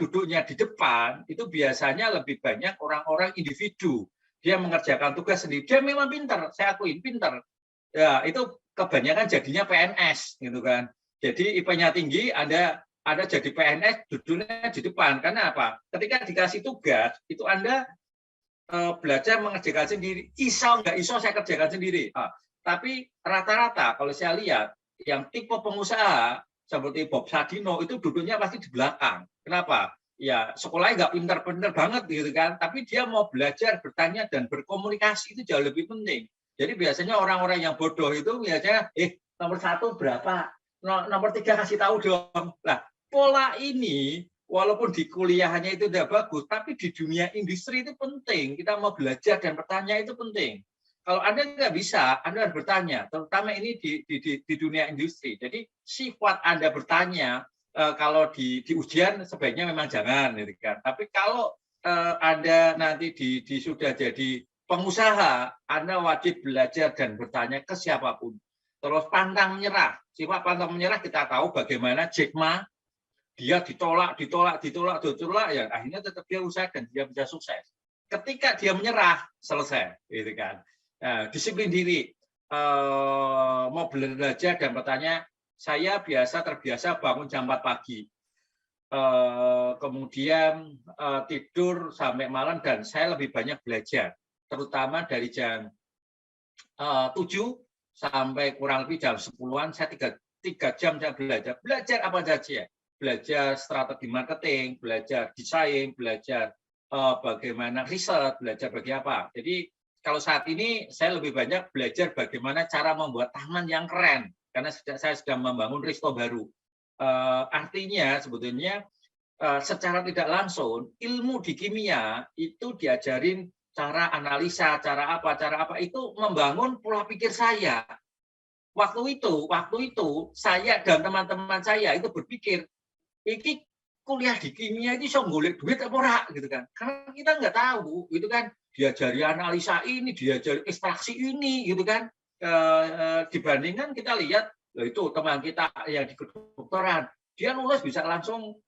duduknya di depan itu biasanya lebih banyak orang-orang individu. Dia mengerjakan tugas sendiri. Dia memang pintar, saya akuin pintar. Ya, itu kebanyakan jadinya PNS, gitu kan. Jadi IP-nya tinggi, Anda jadi PNS duduknya di depan. Karena apa? Ketika dikasih tugas, itu Anda belajar mengerjakan sendiri. Iso nggak iso saya kerjakan sendiri. Tapi rata-rata kalau saya lihat, yang tipe pengusaha seperti Bob Sadino itu duduknya pasti di belakang. Kenapa? Ya sekolahnya nggak pintar-pintar banget gitu kan. Tapi dia mau belajar, bertanya, dan berkomunikasi itu jauh lebih penting. Jadi biasanya orang-orang yang bodoh itu biasanya, nomor 1 berapa? Nomor 3 kasih tahu dong. Nah, pola ini walaupun di kuliahnya itu tidak bagus, tapi di dunia industri itu penting. Kita mau belajar dan bertanya itu penting. Kalau Anda nggak bisa, Anda harus bertanya. Terutama ini di dunia industri. Jadi sifat Anda bertanya, kalau di ujian sebaiknya memang jangan. Gitu kan. Tapi kalau Anda nanti sudah jadi pengusaha, Anda wajib belajar dan bertanya ke siapapun. Terus pantang menyerah. Sifat pantang menyerah kita tahu bagaimana Jack Ma, dia ditolak, ya akhirnya tetap dia usaha dan dia bisa sukses. Ketika dia menyerah, selesai, gitu kan. Nah, disiplin diri, mau belajar dan bertanya. Saya terbiasa bangun jam 4 pagi, kemudian tidur sampai malam, dan saya lebih banyak belajar, terutama dari jam 7 sampai kurang lebih jam 10-an. Saya 3 jam saya belajar apa saja. Belajar strategi marketing, belajar desain, belajar bagaimana riset, belajar bagi apa. Jadi kalau saat ini saya lebih banyak belajar bagaimana cara membuat taman yang keren, karena saya sedang membangun resto baru. Artinya sebetulnya secara tidak langsung ilmu di kimia itu diajarin cara analisa, cara apa itu membangun pola pikir saya. Waktu itu saya dan teman-teman saya itu berpikir, ini kuliah di kimia ini bisa golek duit apa ora gitu kan. Karena kita nggak tahu gitu kan, diajari analisa ini, diajari ekstraksi ini gitu kan. Dibandingkan kita lihat itu teman kita yang di kedokteran, dia lulus bisa langsung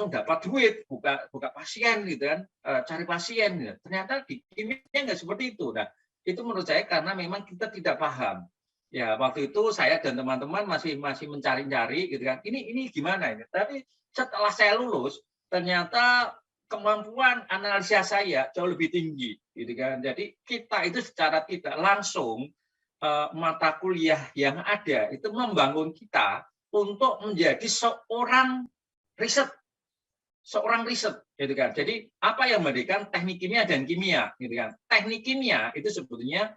dapat duit, buka pasien gitu kan, cari pasien gitu. Ternyata di kimia nggak seperti itu. Nah, itu menurut saya karena memang kita tidak paham. Ya, waktu itu saya dan teman-teman masih mencari-cari gitu kan. Ini gimana ini? Tapi setelah saya lulus, ternyata kemampuan analisa saya jauh lebih tinggi gitu kan. Jadi kita itu secara tidak langsung mata kuliah yang ada itu membangun kita untuk menjadi seorang riset gitu kan. Jadi apa yang membedakan teknik kimia dan kimia gitu kan. Teknik kimia itu sebetulnya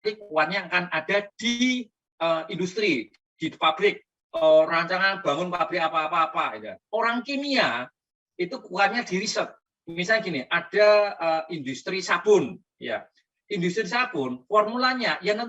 kuatnya akan ada di industri, di pabrik, rancangan bangun pabrik apa-apa gitu. Orang kimia itu kuatnya di riset. Misalnya gini, ada industri sabun ya. Industri sabun formulanya yang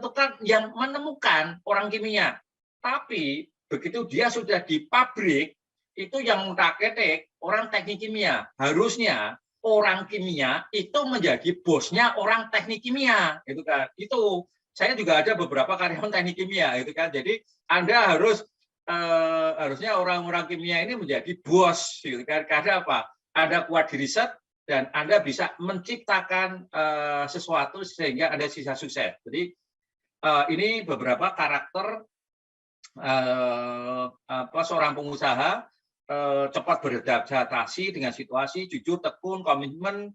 menemukan orang kimia. Tapi begitu dia sudah di pabrik, itu yang mutak-ketik orang teknik kimia. Harusnya orang kimia itu menjadi bosnya orang teknik kimia, gitu kan. Itu saya juga ada beberapa karyawan teknik kimia, gitu kan. Jadi Anda harusnya orang-orang kimia ini menjadi bos, gitu kan. Karena apa? Anda kuat di riset dan Anda bisa menciptakan sesuatu sehingga Anda bisa sukses. Jadi ini beberapa karakter seorang pengusaha, cepat beradaptasi dengan situasi, jujur, tekun, komitmen,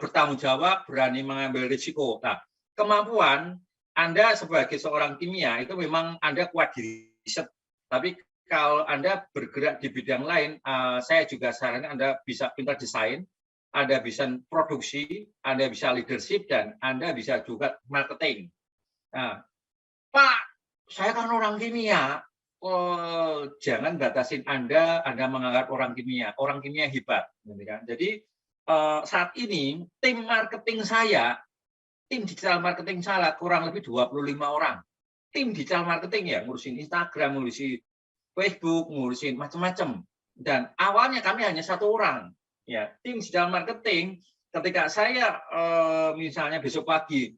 bertanggung jawab, berani mengambil risiko. Nah, kemampuan Anda sebagai seorang kimia itu memang Anda kuat di riset. Tapi kalau Anda bergerak di bidang lain, saya juga sarankan Anda bisa pintar desain, Anda bisa produksi, Anda bisa leadership, dan Anda bisa juga marketing. Nah, Pak, saya kan orang kimia. Jangan batasin Anda menganggap orang kimia hebat. Jadi saat ini tim digital marketing saya kurang lebih 25 orang. Tim digital marketing ya, ngurusin Instagram, ngurusin Facebook, ngurusin macam-macam. Dan awalnya kami hanya 1 orang. Ya, tim digital marketing ketika saya misalnya besok pagi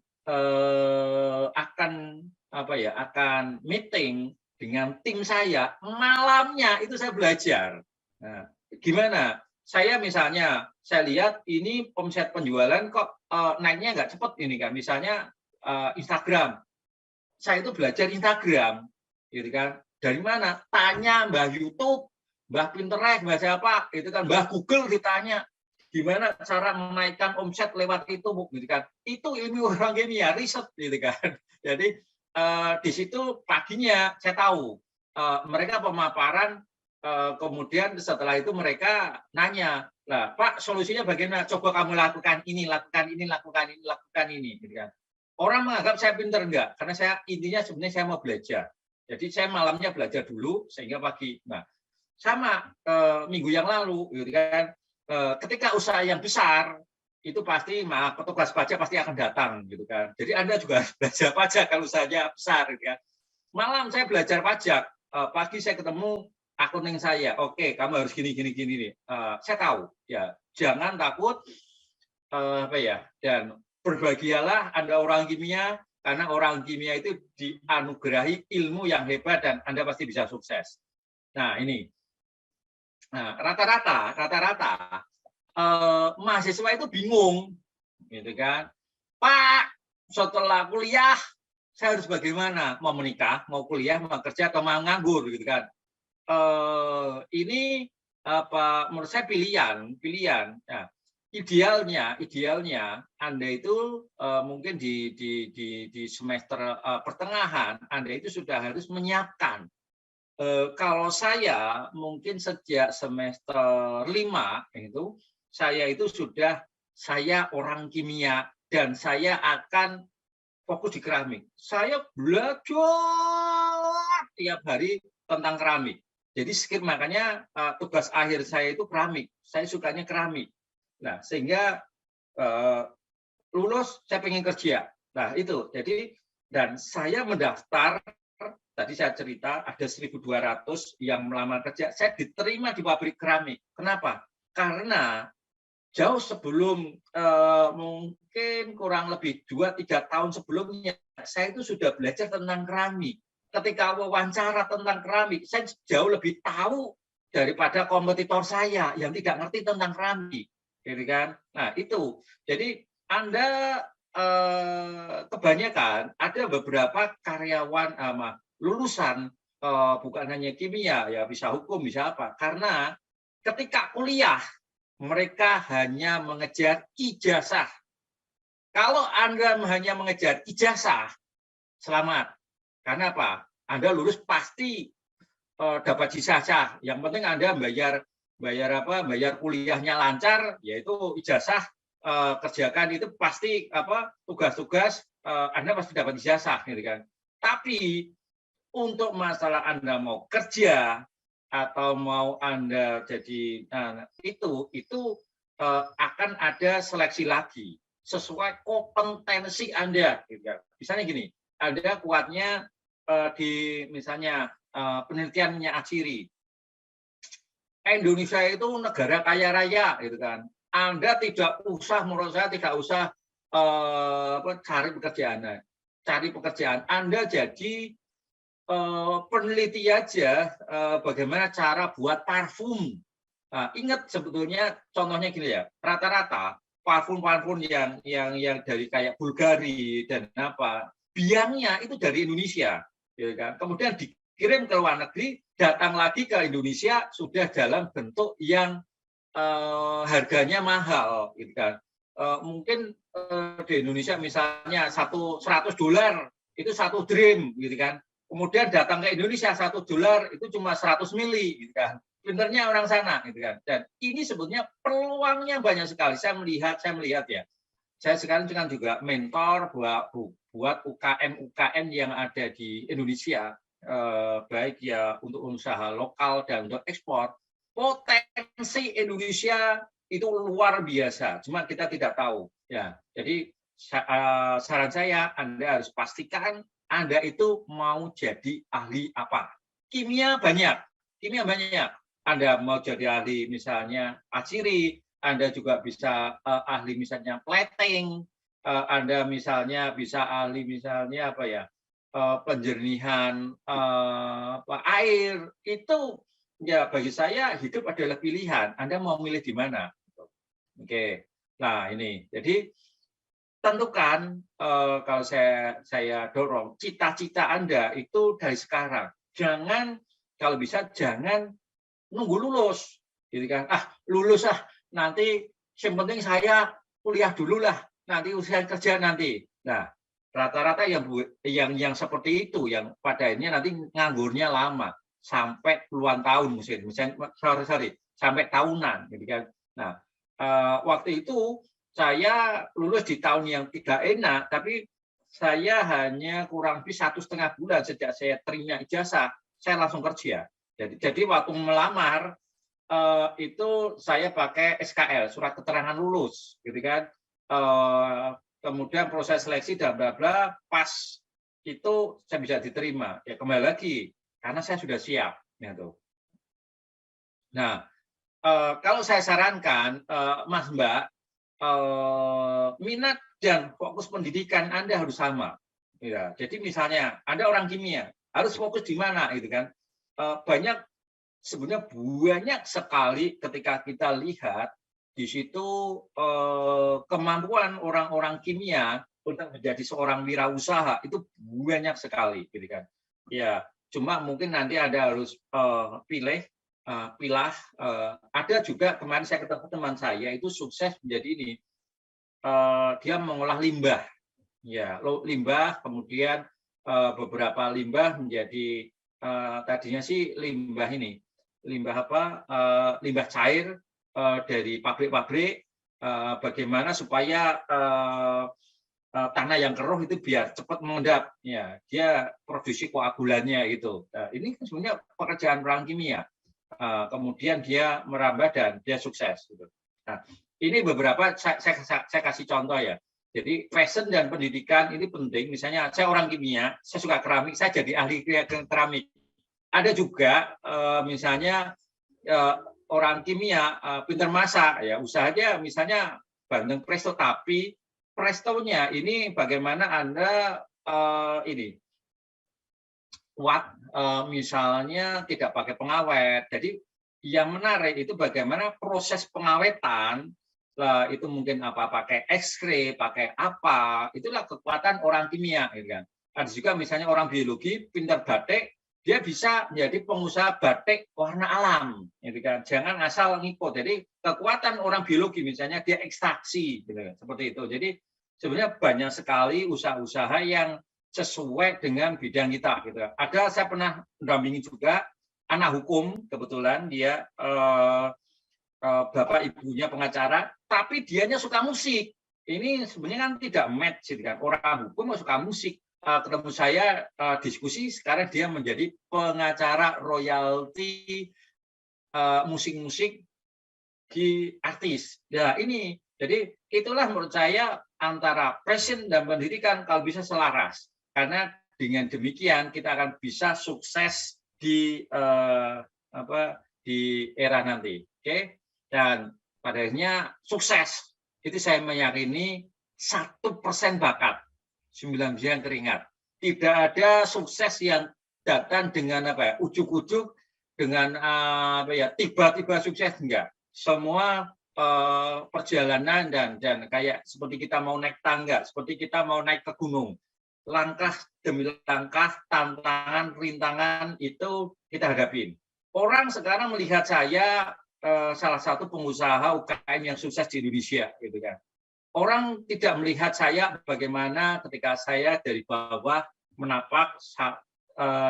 akan meeting dengan tim saya, malamnya itu saya belajar. Nah, gimana? Saya lihat ini omset penjualan kok naiknya nggak cepat ini kan. Misalnya Instagram. Saya itu belajar Instagram, gitu kan. Dari mana? Tanya Mbah YouTube, Mbah Pinterest, Mbah siapa, itu kan Mbah Google ditanya. Gimana cara menaikkan omset lewat itu, gitu kan. Itu ilmu orang kimia, riset, gitu kan. Jadi di situ paginya saya tahu mereka pemaparan, kemudian setelah itu mereka nanya, lah Pak solusinya bagaimana? Coba kamu lakukan ini, lakukan ini, gitu kan. Orang menganggap saya pintar enggak, karena intinya sebenarnya saya mau belajar. Jadi saya malamnya belajar dulu sehingga pagi. Nah, sama minggu yang lalu, gitu kan. Ketika usaha yang besar itu pasti petugas pajak pasti akan datang, gitu kan. Jadi Anda juga belajar pajak kalau usahanya besar, gitu kan. Malam saya belajar pajak, pagi saya ketemu akunting saya. Oke, kamu harus gini nih. Saya tahu, ya jangan takut, dan berbahagialah Anda orang kimia, karena orang kimia itu dianugerahi ilmu yang hebat dan Anda pasti bisa sukses. Nah ini, rata-rata mahasiswa itu bingung, gitu kan. Pak, setelah kuliah saya harus bagaimana? Mau menikah, mau kuliah, mau kerja, atau mau nganggur, gitu kan. Ini menurut saya pilihan. Nah, idealnya Anda itu mungkin di semester pertengahan Anda itu sudah harus menyiapkan. Kalau saya mungkin sejak semester 5 itu saya itu sudah saya orang kimia dan saya akan fokus di keramik. Saya belajar tiap hari tentang keramik. Jadi makanya tugas akhir saya itu keramik. Saya sukanya keramik. Nah, sehingga lulus saya pengen kerja. Nah, itu. Jadi dan saya mendaftar, tadi saya cerita ada 1.200 yang melamar kerja. Saya diterima di pabrik keramik. Kenapa? Karena jauh sebelum mungkin kurang lebih 2-3 tahun sebelumnya, saya itu sudah belajar tentang keramik. Ketika wawancara tentang keramik, saya jauh lebih tahu daripada kompetitor saya yang tidak ngerti tentang keramik. Gitu kan? Nah, itu. Jadi Anda kebanyakan ada beberapa karyawan lulusan bukan hanya kimia, ya bisa hukum, bisa apa. Karena ketika kuliah mereka hanya mengejar ijazah. Kalau Anda hanya mengejar ijazah, selamat. Karena apa? Anda lulus pasti dapat ijazah. Yang penting Anda bayar kuliahnya lancar, yaitu ijazah kerjakan itu pasti tugas-tugas Anda pasti dapat ijazah, gitu kan. Tapi untuk masalah Anda mau kerja atau mau Anda jadi itu akan ada seleksi lagi sesuai kompetensi Anda, gitu kan. Misalnya gini, Anda kuatnya di misalnya penelitiannya Aciri. Indonesia itu negara kaya raya, gitu kan. Anda tidak usah, menurut saya tidak usah cari pekerjaan. Cari pekerjaan, Anda jadi peneliti aja bagaimana cara buat parfum. Nah, ingat sebetulnya contohnya gini ya, rata-rata parfum-parfum yang dari kayak Bulgari dan apa, biangnya itu dari Indonesia, ya kan? Kemudian dikirim ke luar negeri, datang lagi ke Indonesia sudah dalam bentuk yang harganya mahal, gitu kan. Mungkin di Indonesia misalnya $100 itu 1 dream, gitu kan. Kemudian datang ke Indonesia $1 itu cuma 100 mili, gitu kan. Pinternya orang sana, gitu kan. Dan ini sebetulnya peluangnya banyak sekali. Saya melihat ya. Saya sekarang juga mentor buat UKM yang ada di Indonesia, baik ya untuk usaha lokal dan untuk ekspor. Potensi Indonesia itu luar biasa, cuma kita tidak tahu. Ya, jadi saran saya Anda harus pastikan Anda itu mau jadi ahli apa. Kimia banyak. Anda mau jadi ahli misalnya Aciri, Anda juga bisa ahli misalnya plating, Anda misalnya bisa ahli misalnya penjernihan air. Itu ya bagi saya hidup adalah pilihan. Anda mau milih di mana? Oke. Nah, ini. Jadi tentukan kalau saya dorong cita-cita Anda itu dari sekarang. Kalau bisa jangan nunggu lulus. Gitu kan. Lulus nanti yang penting saya kuliah dulu lah. Nanti usia kerja nanti. Nah, rata-rata yang seperti itu yang pada akhirnya nanti nganggurnya lama. Sampai puluhan tahun sampai tahunan, gitu kan. Nah, waktu itu saya lulus di tahun yang tidak enak, tapi saya hanya kurang lebih 1,5 bulan sejak saya terima ijazah, saya langsung kerja. Jadi waktu melamar itu saya pakai SKL, surat keterangan lulus, gitu kan. Kemudian proses seleksi dan bla bla, pas itu saya bisa diterima. Ya kembali lagi. Karena saya sudah siap. Nah, kalau saya sarankan, Mas Mbak, minat dan fokus pendidikan Anda harus sama. Ya, jadi misalnya Anda orang kimia, harus fokus di mana, gitu kan? Sebenarnya banyak sekali ketika kita lihat di situ kemampuan orang-orang kimia untuk menjadi seorang wirausaha itu banyak sekali, gitu kan? Ya. Cuma mungkin nanti Anda harus pilah. Ada juga kemarin saya ketemu teman saya itu sukses menjadi ini. Dia mengolah limbah. Ya, limbah, kemudian beberapa limbah menjadi tadinya sih limbah ini. Limbah apa? Limbah cair dari pabrik-pabrik. bagaimana supaya tanah yang keruh itu biar cepat mengendap, ya dia produksi koagulannya gitu. Nah, ini sebenarnya pekerjaan orang kimia. Kemudian dia merambah dan dia sukses. Gitu. Nah, ini beberapa saya kasih contoh ya. Jadi passion dan pendidikan ini penting. Misalnya saya orang kimia, saya suka keramik, saya jadi ahli keramik. Ada juga misalnya orang kimia pintar masak, ya usahanya misalnya bandeng presto, tapi prestonya ini bagaimana Anda ini kuat misalnya tidak pakai pengawet. Jadi yang menarik itu bagaimana proses pengawetan, itu mungkin apa pakai ekskre, pakai apa, itulah kekuatan orang kimia, gitu kan. Ada juga misalnya orang biologi pintar batik, dia bisa menjadi pengusaha batik warna alam, gitu kan. Jangan asal ngikut. Jadi kekuatan orang biologi misalnya dia ekstraksi, gitu kan. Seperti itu. Jadi sebenarnya banyak sekali usaha-usaha yang sesuai dengan bidang kita, gitu. Ada saya pernah mendampingi juga anak hukum, kebetulan dia bapak ibunya pengacara, tapi dianya suka musik. Ini sebenarnya kan tidak match, gitu kan. Orang hukum suka musik. Ketemu saya diskusi, sekarang dia menjadi pengacara royalti musik-musik di artis. Nah ini, jadi itulah menurut saya antara passion dan pendidikan kalau bisa selaras. Karena dengan demikian kita akan bisa sukses di di era nanti, oke? Dan pada akhirnya sukses itu saya meyakini 1% bakat, 99 keringat. Tidak ada sukses yang datang dengan ujuk-ujuk, dengan tiba-tiba sukses, enggak. Semua perjalanan dan kayak seperti kita mau naik tangga, seperti kita mau naik ke gunung. Langkah demi langkah, tantangan, rintangan itu kita hadapin. Orang sekarang melihat saya salah satu pengusaha UKM yang sukses di Indonesia, gitu kan. Orang tidak melihat saya bagaimana ketika saya dari bawah menapak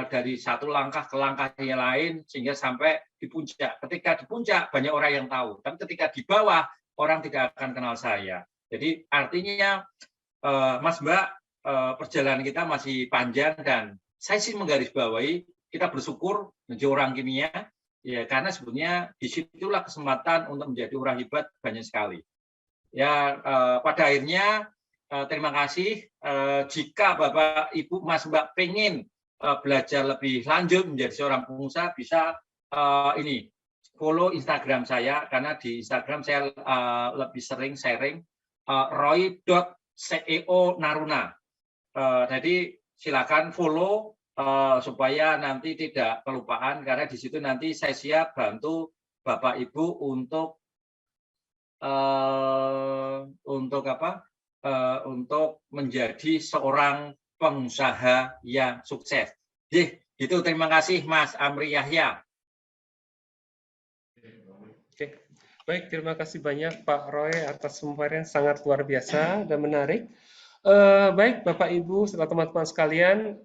dari satu langkah ke langkah yang lain sehingga sampai di puncak. Ketika di puncak banyak orang yang tahu, tapi ketika di bawah orang tidak akan kenal saya. Jadi artinya Mas Mbak, perjalanan kita masih panjang dan saya sih menggarisbawahi kita bersyukur menjadi orang kimia ya, karena sebenarnya disitulah kesempatan untuk menjadi orang hebat banyak sekali. Ya pada akhirnya terima kasih. Jika Bapak Ibu Mas Mbak pengen belajar lebih lanjut menjadi seorang pengusaha, bisa ini follow Instagram saya, karena di Instagram saya lebih sering sharing roy.ceo naruna. Jadi silakan follow supaya nanti tidak kelupaan, karena di situ nanti saya siap bantu Bapak Ibu untuk untuk menjadi seorang pengusaha yang sukses. Gitu. Terima kasih Mas Amri Yahya. Oke. Baik, terima kasih banyak Pak Roy atas pemaparan sangat luar biasa dan menarik. Baik, Bapak Ibu serta teman-teman sekalian,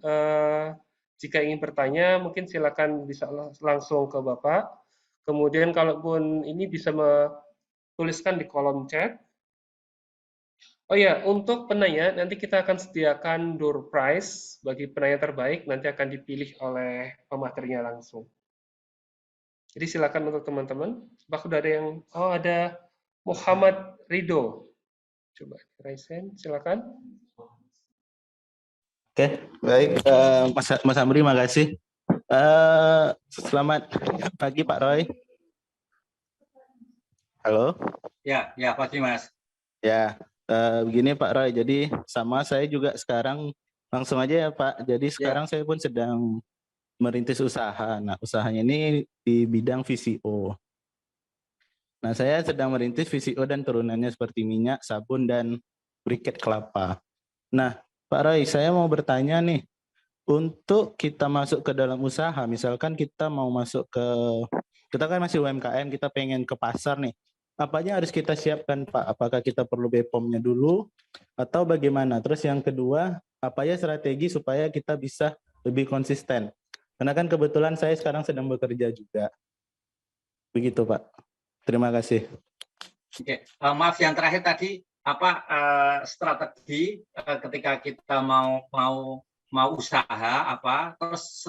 jika ingin bertanya mungkin silakan bisa langsung ke Bapak. Kemudian kalaupun ini bisa tuliskan di kolom chat. Oh ya, untuk penanya nanti kita akan sediakan door prize bagi penanya terbaik, nanti akan dipilih oleh pematerinya langsung. Jadi silakan untuk teman-teman. Bahkan udah ada yang, ada Muhammad Ridho. Coba Raisen, silakan. Oke, baik, Mas Amri, makasih. Selamat pagi Pak Roy. Halo. Ya, pasti Mas. Ya, begini Pak Roy. Jadi sama saya juga sekarang langsung aja ya Pak. Jadi sekarang saya pun sedang merintis usaha. Nah, usahanya ini di bidang VCO. Nah, saya sedang merintis VCO dan turunannya seperti minyak, sabun, dan briket kelapa. Nah, Pak Roy, saya mau bertanya nih, untuk kita masuk ke dalam usaha, misalkan kita mau masuk kita kan masih UMKM, kita pengen ke pasar nih, apa aja harus kita siapkan Pak? Apakah kita perlu BPOM-nya dulu, atau bagaimana? Terus yang kedua, apa aja strategi supaya kita bisa lebih konsisten? Karena kan kebetulan saya sekarang sedang bekerja juga. Begitu Pak. Terima kasih. Oke, maaf yang terakhir tadi apa strategi ketika kita mau usaha apa terus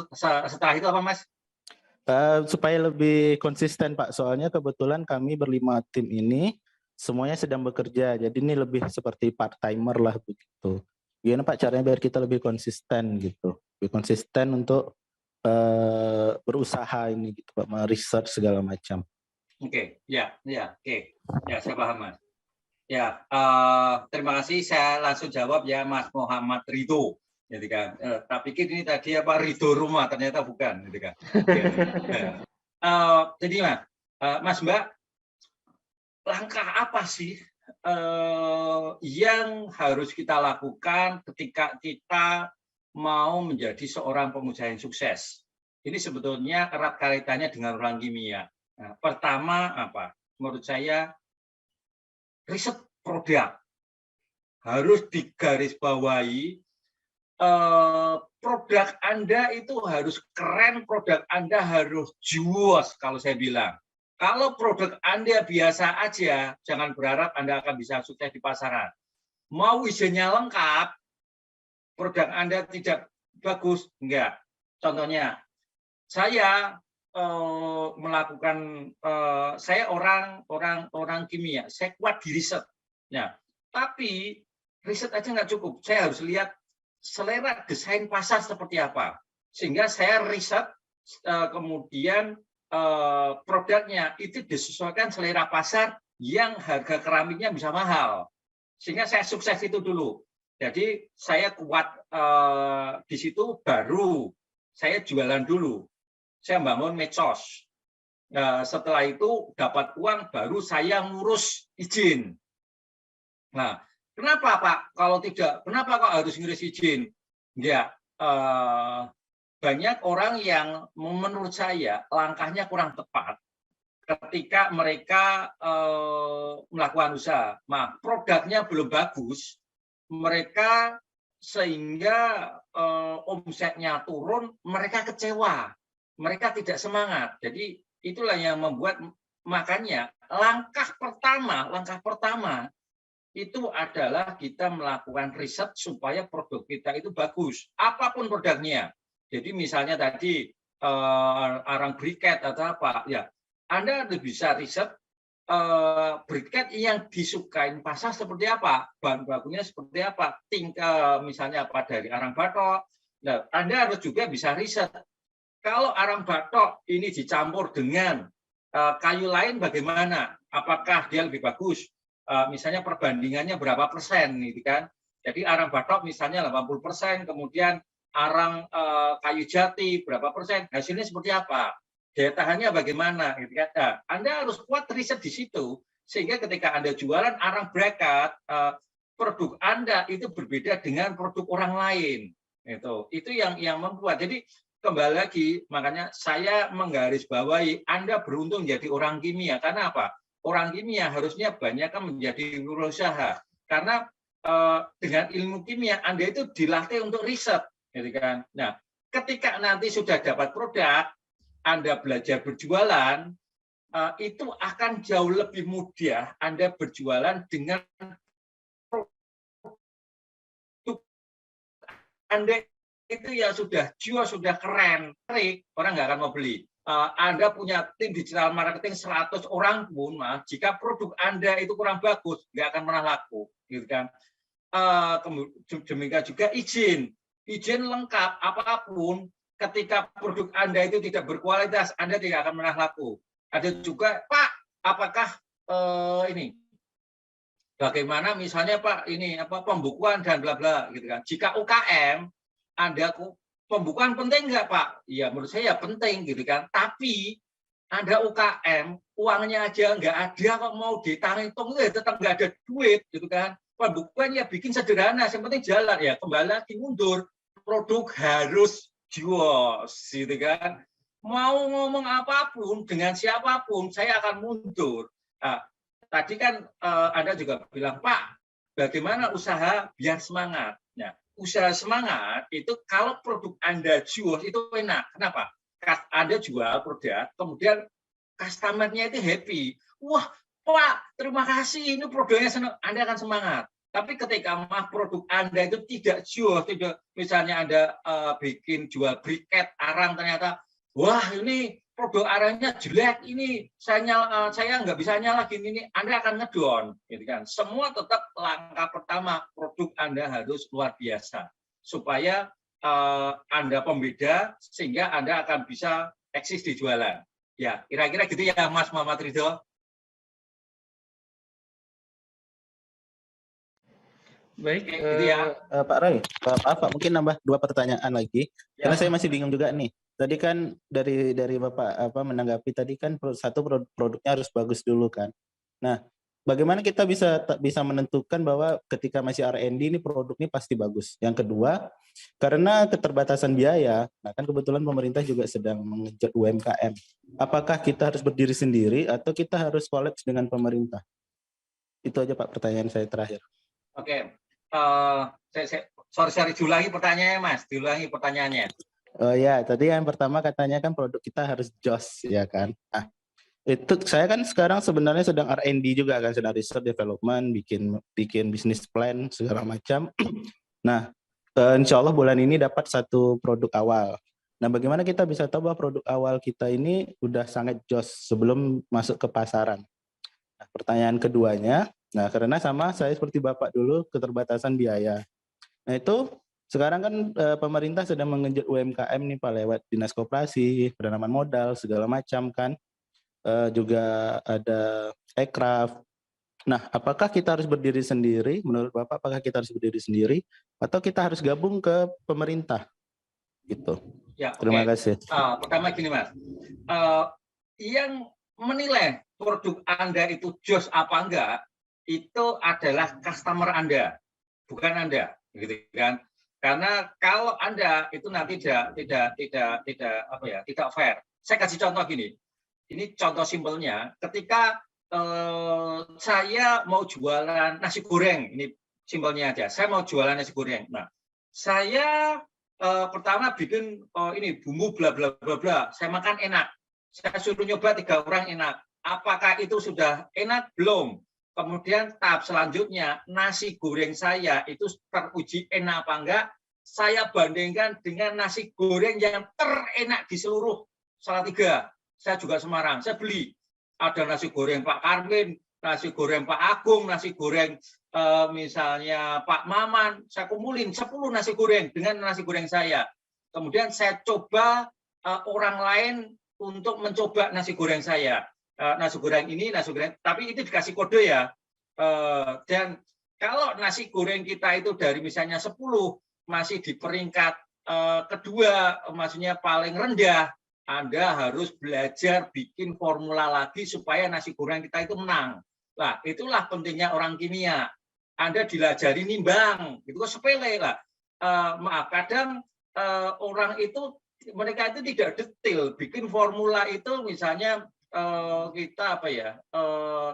setelah itu apa Mas? Supaya lebih konsisten Pak, soalnya kebetulan kami berlima tim ini semuanya sedang bekerja, jadi ini lebih seperti part timer lah begitu. Gimana Pak caranya biar kita lebih konsisten gitu, lebih konsisten untuk berusaha ini gitu Pak, research segala macam. Oke, ya, oke, ya saya paham Mas. Ya, terima kasih. Saya langsung jawab ya Mas Muhammad Ridho, gitu kan. Tak pikir ini tadi apa Ridho rumah, ternyata bukan, gitu kan. Jadi Mas Mbak, langkah apa sih yang harus kita lakukan ketika kita mau menjadi seorang pengusaha yang sukses? Ini sebetulnya erat kaitannya dengan orang kimia. Nah, pertama apa? Menurut saya riset produk harus digarisbawahi. Produk Anda itu harus keren, produk Anda harus juos kalau saya bilang. Kalau produk Anda biasa aja, jangan berharap Anda akan bisa sukses di pasaran. Mau isinya lengkap, produk Anda tidak bagus, enggak. Contohnya, saya melakukan, saya orang kimia, saya kuat di riset. Nah, tapi riset aja nggak cukup. Saya harus lihat selera desain pasar seperti apa, sehingga saya riset kemudian produknya itu disesuaikan selera pasar yang harga keramiknya bisa mahal, sehingga saya sukses itu dulu. Jadi saya kuat di situ, baru saya jualan dulu, saya bangun medsos. Setelah itu dapat uang, baru saya ngurus izin. Nah, kenapa Pak? Kalau tidak, kenapa kok harus ngurus izin? Ya, banyak orang yang menurut saya langkahnya kurang tepat ketika mereka melakukan usaha. Nah, produknya belum bagus, mereka sehingga omsetnya turun, mereka kecewa, mereka tidak semangat. Jadi itulah yang membuat, makanya langkah pertama itu adalah kita melakukan riset supaya produk kita itu bagus, apapun produknya. Jadi misalnya tadi arang briket atau apa, ya Anda harus bisa riset briket yang disukain pasar seperti apa, bahan bakunya seperti apa, tingkat misalnya apa dari arang batok. Nah, Anda harus juga bisa riset. Kalau arang batok ini dicampur dengan kayu lain bagaimana? Apakah dia lebih bagus? Misalnya perbandingannya berapa persen, gitu kan? Jadi arang batok misalnya 80%, kemudian arang kayu jati berapa persen? Hasilnya seperti apa? Daya tahannya bagaimana? Gitu kan? Nah, Anda harus kuat riset di situ, sehingga ketika Anda jualan arang bracket, produk Anda itu berbeda dengan produk orang lain. Itu yang membuat. Jadi kembali lagi, makanya saya menggarisbawahi Anda beruntung jadi orang kimia. Karena apa? Orang kimia harusnya banyak kan menjadi wirausaha, karena dengan ilmu kimia Anda itu dilatih untuk riset, gitu kan. Nah, ketika nanti sudah dapat produk, Anda belajar berjualan, itu akan jauh lebih mudah Anda berjualan dengan produk Anda itu ya sudah jual, sudah keren, orang nggak akan mau beli. Anda punya tim digital marketing 100 orang pun, jika produk Anda itu kurang bagus, nggak akan pernah laku, gitu kan. Demikian juga izin lengkap apapun, ketika produk Anda itu tidak berkualitas, Anda tidak akan pernah laku. Ada juga, Pak, apakah ini bagaimana misalnya Pak ini apa pembukuan dan bla bla, gitu kan. Jika UKM, Anda pembukuan penting nggak Pak? Ya menurut saya penting, gitu kan. Tapi Anda UKM, uangnya aja nggak ada, kok mau dihitung ya tetap nggak ada duit, gitu kan. Pembukuan ya bikin sederhana, yang penting jalan, ya kembali lagi mundur. Produk harus jual, gitu kan. Mau ngomong apapun dengan siapapun, saya akan mundur. Nah, tadi kan Anda juga bilang, Pak, bagaimana usaha biar semangat? Nah, usaha semangat itu kalau produk Anda jual itu enak. Kenapa? Anda jual produk, kemudian customer-nya itu happy. Wah, Pak, terima kasih, ini produknya senang, Anda akan semangat. Tapi ketika produk Anda itu tidak jual, tidak misalnya Anda bikin jual briket, arang, ternyata, wah ini produk arangnya jelek, ini saya nggak bisa nyala gini, ini Anda akan ngedon. Gitu kan. Semua tetap langkah pertama, produk Anda harus luar biasa. Supaya Anda pembeda, sehingga Anda akan bisa eksis di jualan. Ya, kira-kira gitu ya Mas Muhammad Ridho. Baik, Gitu ya. Pak Roy, maaf Pak, mungkin nambah 2 pertanyaan lagi. Ya. Karena saya masih bingung juga nih. Tadi kan dari Bapak menanggapi tadi kan produknya harus bagus dulu kan. Nah, bagaimana kita bisa menentukan bahwa ketika masih R&D ini produk ini pasti bagus. Yang kedua, karena keterbatasan biaya, nah kan kebetulan pemerintah juga sedang mengejar UMKM. Apakah kita harus berdiri sendiri atau kita harus kolaps dengan pemerintah? Itu aja Pak pertanyaan saya terakhir. Oke. Sorry, diulangi pertanyaannya Mas, diulangi pertanyaannya. Oh ya, tadi yang pertama katanya kan produk kita harus JOS ya kan. Itu saya kan sekarang sebenarnya sedang R&D juga kan, sedang research development, bikin bisnis plan segala macam. Nah, insya Allah bulan ini dapat 1 produk awal. Nah, bagaimana kita bisa tahu bahwa produk awal kita ini udah sangat JOS sebelum masuk ke pasaran? Nah, pertanyaan keduanya, nah karena sama saya seperti Bapak dulu keterbatasan biaya. Nah itu sekarang kan pemerintah sedang mengenjot UMKM nih Pak lewat Dinas Koperasi, penanaman modal segala macam kan. Juga ada Ekraf. Nah, apakah kita harus berdiri sendiri? Menurut Bapak apakah kita harus berdiri sendiri atau kita harus gabung ke pemerintah? Gitu. Ya, Terima kasih. Pertama gini Mas. Yang menilai produk Anda itu jos apa enggak itu adalah customer Anda, bukan Anda, gitu kan? Karena kalau Anda itu nanti tidak fair. Saya kasih contoh gini. Ini contoh simpelnya. Ketika saya mau jualan nasi goreng, ini simpelnya aja. Saya mau jualan nasi goreng. Nah, saya pertama bikin ini bumbu bla bla bla bla. Saya makan enak. Saya suruh nyoba 3 orang enak. Apakah itu sudah enak? Belum. Kemudian tahap selanjutnya, nasi goreng saya itu teruji enak apa enggak, saya bandingkan dengan nasi goreng yang terenak di seluruh Salatiga. Saya juga Semarang, saya beli. Ada nasi goreng Pak Karmin, nasi goreng Pak Agung, nasi goreng misalnya Pak Maman, saya kumpulin 10 nasi goreng dengan nasi goreng saya. Kemudian saya coba orang lain untuk mencoba nasi goreng saya. Nasi goreng ini, nasi goreng, tapi itu dikasih kode ya. Dan kalau nasi goreng kita itu dari misalnya 10 masih di peringkat kedua, maksudnya paling rendah, Anda harus belajar bikin formula lagi supaya nasi goreng kita itu menang. Nah, itulah pentingnya orang kimia. Anda dilajari nimbang, itu sepele lah. Maaf, kadang orang itu mereka itu tidak detail bikin formula itu misalnya. Kita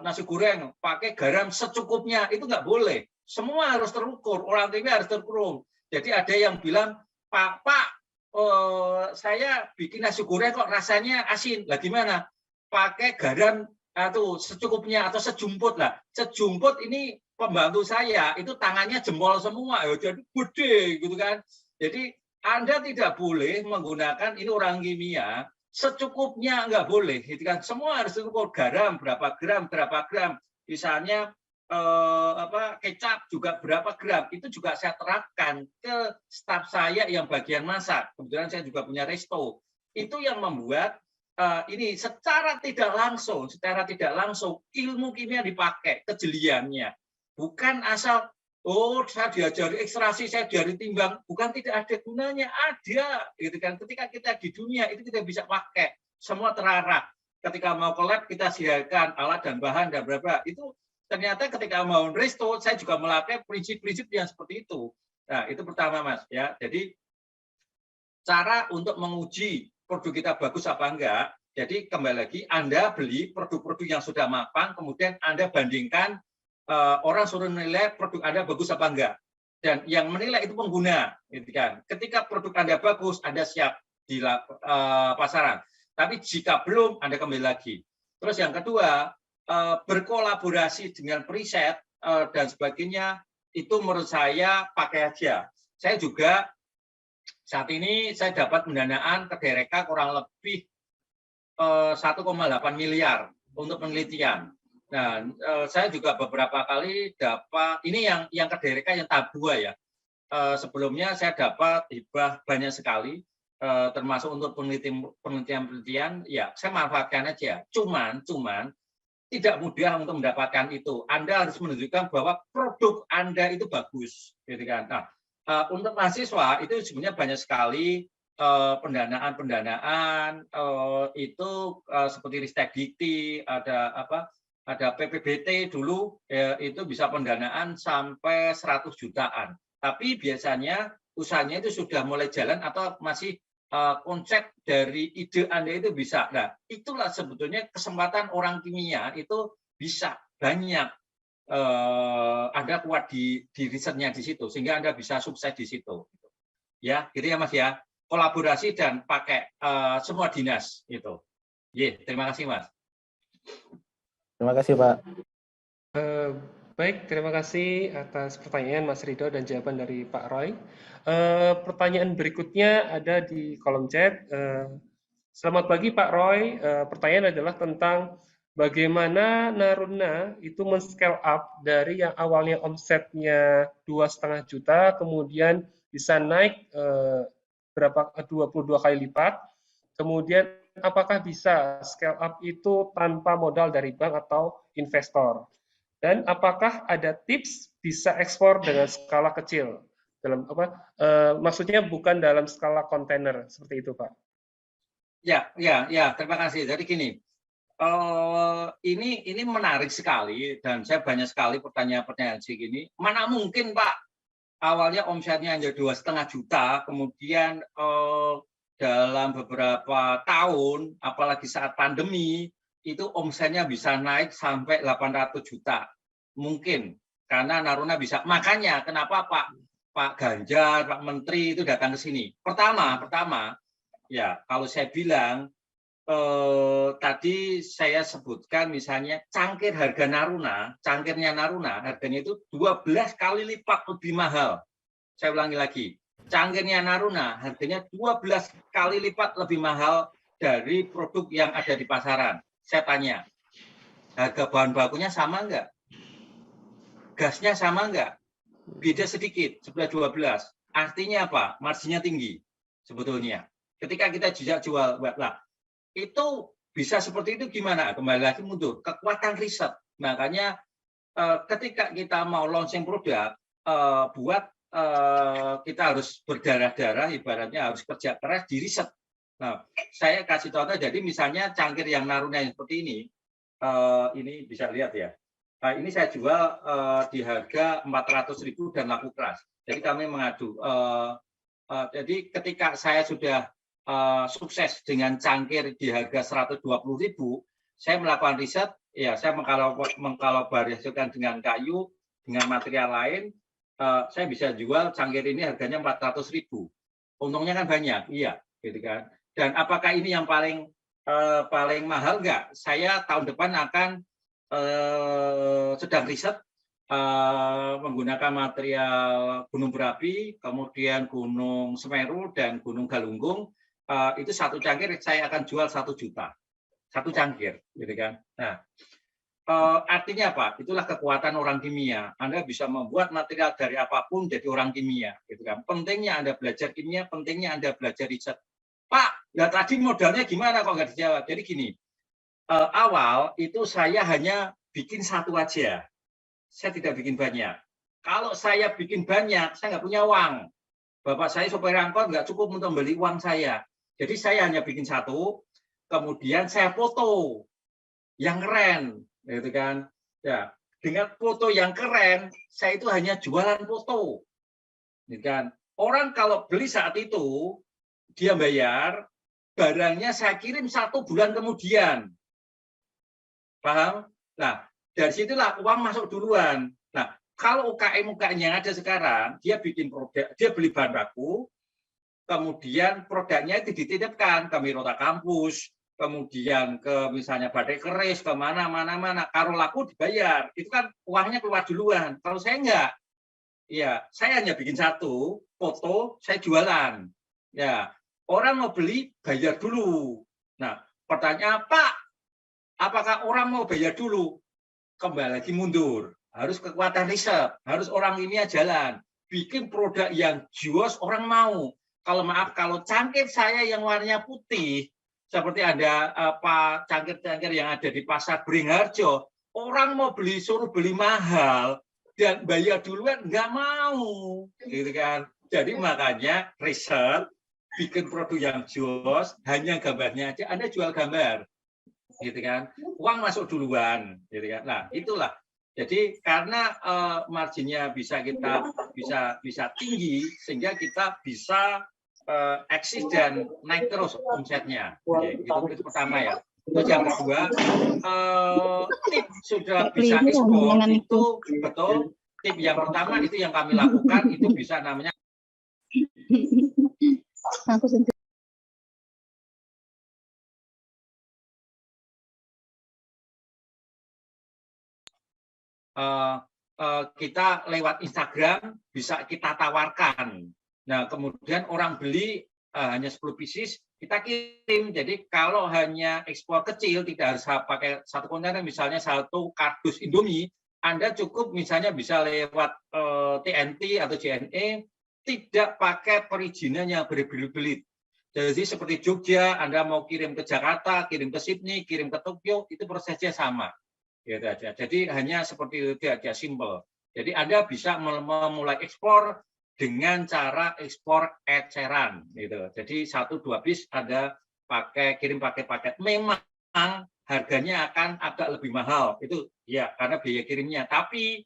nasi goreng pakai garam secukupnya itu nggak boleh, semua harus terukur, orang kimia harus terukur. Jadi ada yang bilang Pak saya bikin nasi goreng kok rasanya asin, lah gimana? Pakai garam atau secukupnya atau sejumput lah. Sejumput ini pembantu saya itu tangannya jempol semua, jadi gede gitu kan. Jadi Anda tidak boleh menggunakan ini orang kimia. Secukupnya nggak boleh, gitu kan? Semua harus terukur, garam berapa gram, misalnya kecap juga berapa gram, itu juga saya terapkan ke staf saya yang bagian masak. Kebetulan saya juga punya resto. Itu yang membuat ini secara tidak langsung ilmu kimia dipakai, kejeliannya, bukan asal saya diajari ekstraksi, saya diajari timbang, bukan tidak ada gunanya, ada, gitu kan. Ketika kita di dunia itu kita bisa pakai, semua terarah. Ketika mau ke lab kita sediakan alat dan bahan dan berapa. Itu ternyata ketika mau resto, saya juga memakai prinsip-prinsip yang seperti itu. Nah, itu pertama Mas ya. Jadi cara untuk menguji produk kita bagus apa enggak. Jadi kembali lagi Anda beli produk-produk yang sudah mapan, kemudian Anda bandingkan. Orang suruh menilai produk Anda bagus apa enggak, dan yang menilai itu pengguna, gitu kan. Ketika produk Anda bagus, Anda siap di pasaran. Tapi jika belum, Anda kembali lagi. Terus yang kedua, berkolaborasi dengan periset dan sebagainya, itu menurut saya pakai aja. Saya juga saat ini saya dapat pendanaan ke Dereka kurang lebih 1,8 miliar untuk penelitian. Nah, saya juga beberapa kali dapat, ini yang ke Dereka yang tahap 2 ya. Sebelumnya saya dapat hibah banyak sekali, termasuk untuk penelitian-penelitian, ya saya manfaatkan aja. Cuman tidak mudah untuk mendapatkan itu. Anda harus menunjukkan bahwa produk Anda itu bagus, gitu kan. Nah, untuk mahasiswa itu sebenarnya banyak sekali pendanaan itu seperti Ristek Dikti, ada PPBT dulu itu bisa pendanaan sampai 100 jutaan. Tapi biasanya usahanya itu sudah mulai jalan atau masih konsep dari ide Anda itu bisa. Nah, itulah sebetulnya kesempatan orang kimia itu bisa banyak. Anda kuat di risetnya di situ, sehingga Anda bisa sukses di situ. Ya, gitu ya Mas ya. Kolaborasi dan pakai semua dinas itu. Terima kasih Mas. Terima kasih Pak. Baik, terima kasih atas pertanyaan Mas Ridho dan jawaban dari Pak Roy. Pertanyaan berikutnya ada di kolom chat. Selamat pagi Pak Roy. Pertanyaan adalah tentang bagaimana Naruna itu men-scale up dari yang awalnya omsetnya 2,5 juta, kemudian bisa naik 22 kali lipat. Kemudian apakah bisa scale up itu tanpa modal dari bank atau investor? Dan apakah ada tips bisa ekspor dengan skala kecil? Maksudnya bukan dalam skala kontainer seperti itu, Pak. Ya, terima kasih. Jadi gini, ini menarik sekali dan saya banyak sekali pertanyaan-pertanyaan segini. Mana mungkin Pak, awalnya omsetnya hanya 2,5 juta, kemudian dalam beberapa tahun, apalagi saat pandemi, itu omsetnya bisa naik sampai 800 juta. Mungkin, karena Naruna bisa. Makanya kenapa Pak Ganjar, Pak Menteri itu datang ke sini. Pertama, ya kalau saya bilang, tadi saya sebutkan misalnya cangkir harga Naruna, cangkirnya Naruna, harganya itu 12 kali lipat lebih mahal. Saya ulangi lagi, cangkirnya Naruna harganya 12 kali lipat lebih mahal dari produk yang ada di pasaran. Saya tanya, harga bahan bakunya sama enggak? Gasnya sama enggak? Beda sedikit, 11-12. Artinya apa? Marginnya tinggi sebetulnya. Ketika kita jual, lah, itu bisa seperti itu gimana? Kembali lagi mundur, kekuatan riset. Makanya ketika kita mau launching produk, kita harus berdarah-darah, ibaratnya harus kerja keras di riset. Nah, saya kasih contoh, jadi misalnya cangkir yang Naruna yang seperti ini bisa lihat ya. Nah, ini saya jual di harga 400.000 dan laku keras. Jadi kami mengadu. Jadi ketika saya sudah sukses dengan cangkir di harga 120.000, saya melakukan riset, ya saya mengkolaborasikan dengan kayu, dengan material lain, saya bisa jual cangkir ini harganya 400.000. Untungnya kan banyak, iya, gitu kan. Dan apakah ini yang paling mahal enggak? Saya tahun depan akan sedang riset menggunakan material gunung berapi, kemudian gunung Semeru dan gunung Galunggung. Itu satu cangkir saya akan jual 1 juta, satu cangkir, gitu kan. Nah, artinya apa? Itulah kekuatan orang kimia. Anda bisa membuat material dari apapun jadi orang kimia, gitu kan. Pentingnya Anda belajar kimia, pentingnya Anda belajar riset. Pak, ya tadi modalnya gimana kok nggak dijawab? Jadi gini, awal itu saya hanya bikin satu aja. Saya tidak bikin banyak. Kalau saya bikin banyak, saya nggak punya uang. Bapak saya sopir angkot nggak cukup untuk membeli uang saya. Jadi saya hanya bikin satu, kemudian saya foto yang keren, gitu kan? Ya, dengan foto yang keren, saya itu hanya jualan foto, gitu kan? Orang kalau beli saat itu, dia bayar, barangnya saya kirim 1 bulan kemudian. Paham? Nah, dari situlah uang masuk duluan. Nah, kalau UKM yang ada sekarang, dia bikin produk, dia beli bahan baku, kemudian produknya itu dititipkan ke Mirota Kampus, kemudian ke misalnya Batik Keris, ke mana, kalau laku dibayar, itu kan uangnya keluar duluan. Kalau saya enggak, ya saya hanya bikin satu, foto, saya jualan. Ya, orang mau beli, bayar dulu. Nah, pertanyaan Pak, apakah orang mau bayar dulu? Kembali lagi mundur. Harus kekuatan riset, harus orang ini jalan. Bikin produk yang jos orang mau. Kalau maaf, kalau cangkir saya yang warnanya putih, seperti ada apa cangkir-cangkir yang ada di pasar Beringharjo, orang mau beli suruh beli mahal dan bayar duluan nggak mau, gitu kan? Jadi makanya riset, bikin produk yang jos, hanya gambarnya aja, Anda jual gambar, gitu kan? Uang masuk duluan, gitu kan? Nah itulah. Jadi karena marginnya bisa tinggi, sehingga kita bisa eksis dan naik terus omsetnya. Oke, itu pertama ya. Terus yang kedua, tip sudah bisa ekspor itu betul. Tip yang pertama itu yang kami lakukan itu bisa namanya kita lewat Instagram bisa kita tawarkan. Nah, kemudian orang beli hanya 10 pieces, kita kirim. Jadi kalau hanya ekspor kecil, tidak harus pakai satu kontainer, misalnya satu kardus Indomie, Anda cukup misalnya bisa lewat TNT atau JNE, tidak pakai perizinan yang berbelit-belit. Jadi seperti Jogja, Anda mau kirim ke Jakarta, kirim ke Sydney, kirim ke Tokyo, itu prosesnya sama. Gitu aja. Jadi hanya seperti itu aja, simple. Jadi Anda bisa memulai ekspor dengan cara ekspor eceran, gitu. Jadi 1-2 piece Anda kirim pakai paket. Memang harganya akan agak lebih mahal, itu ya karena biaya kirimnya. Tapi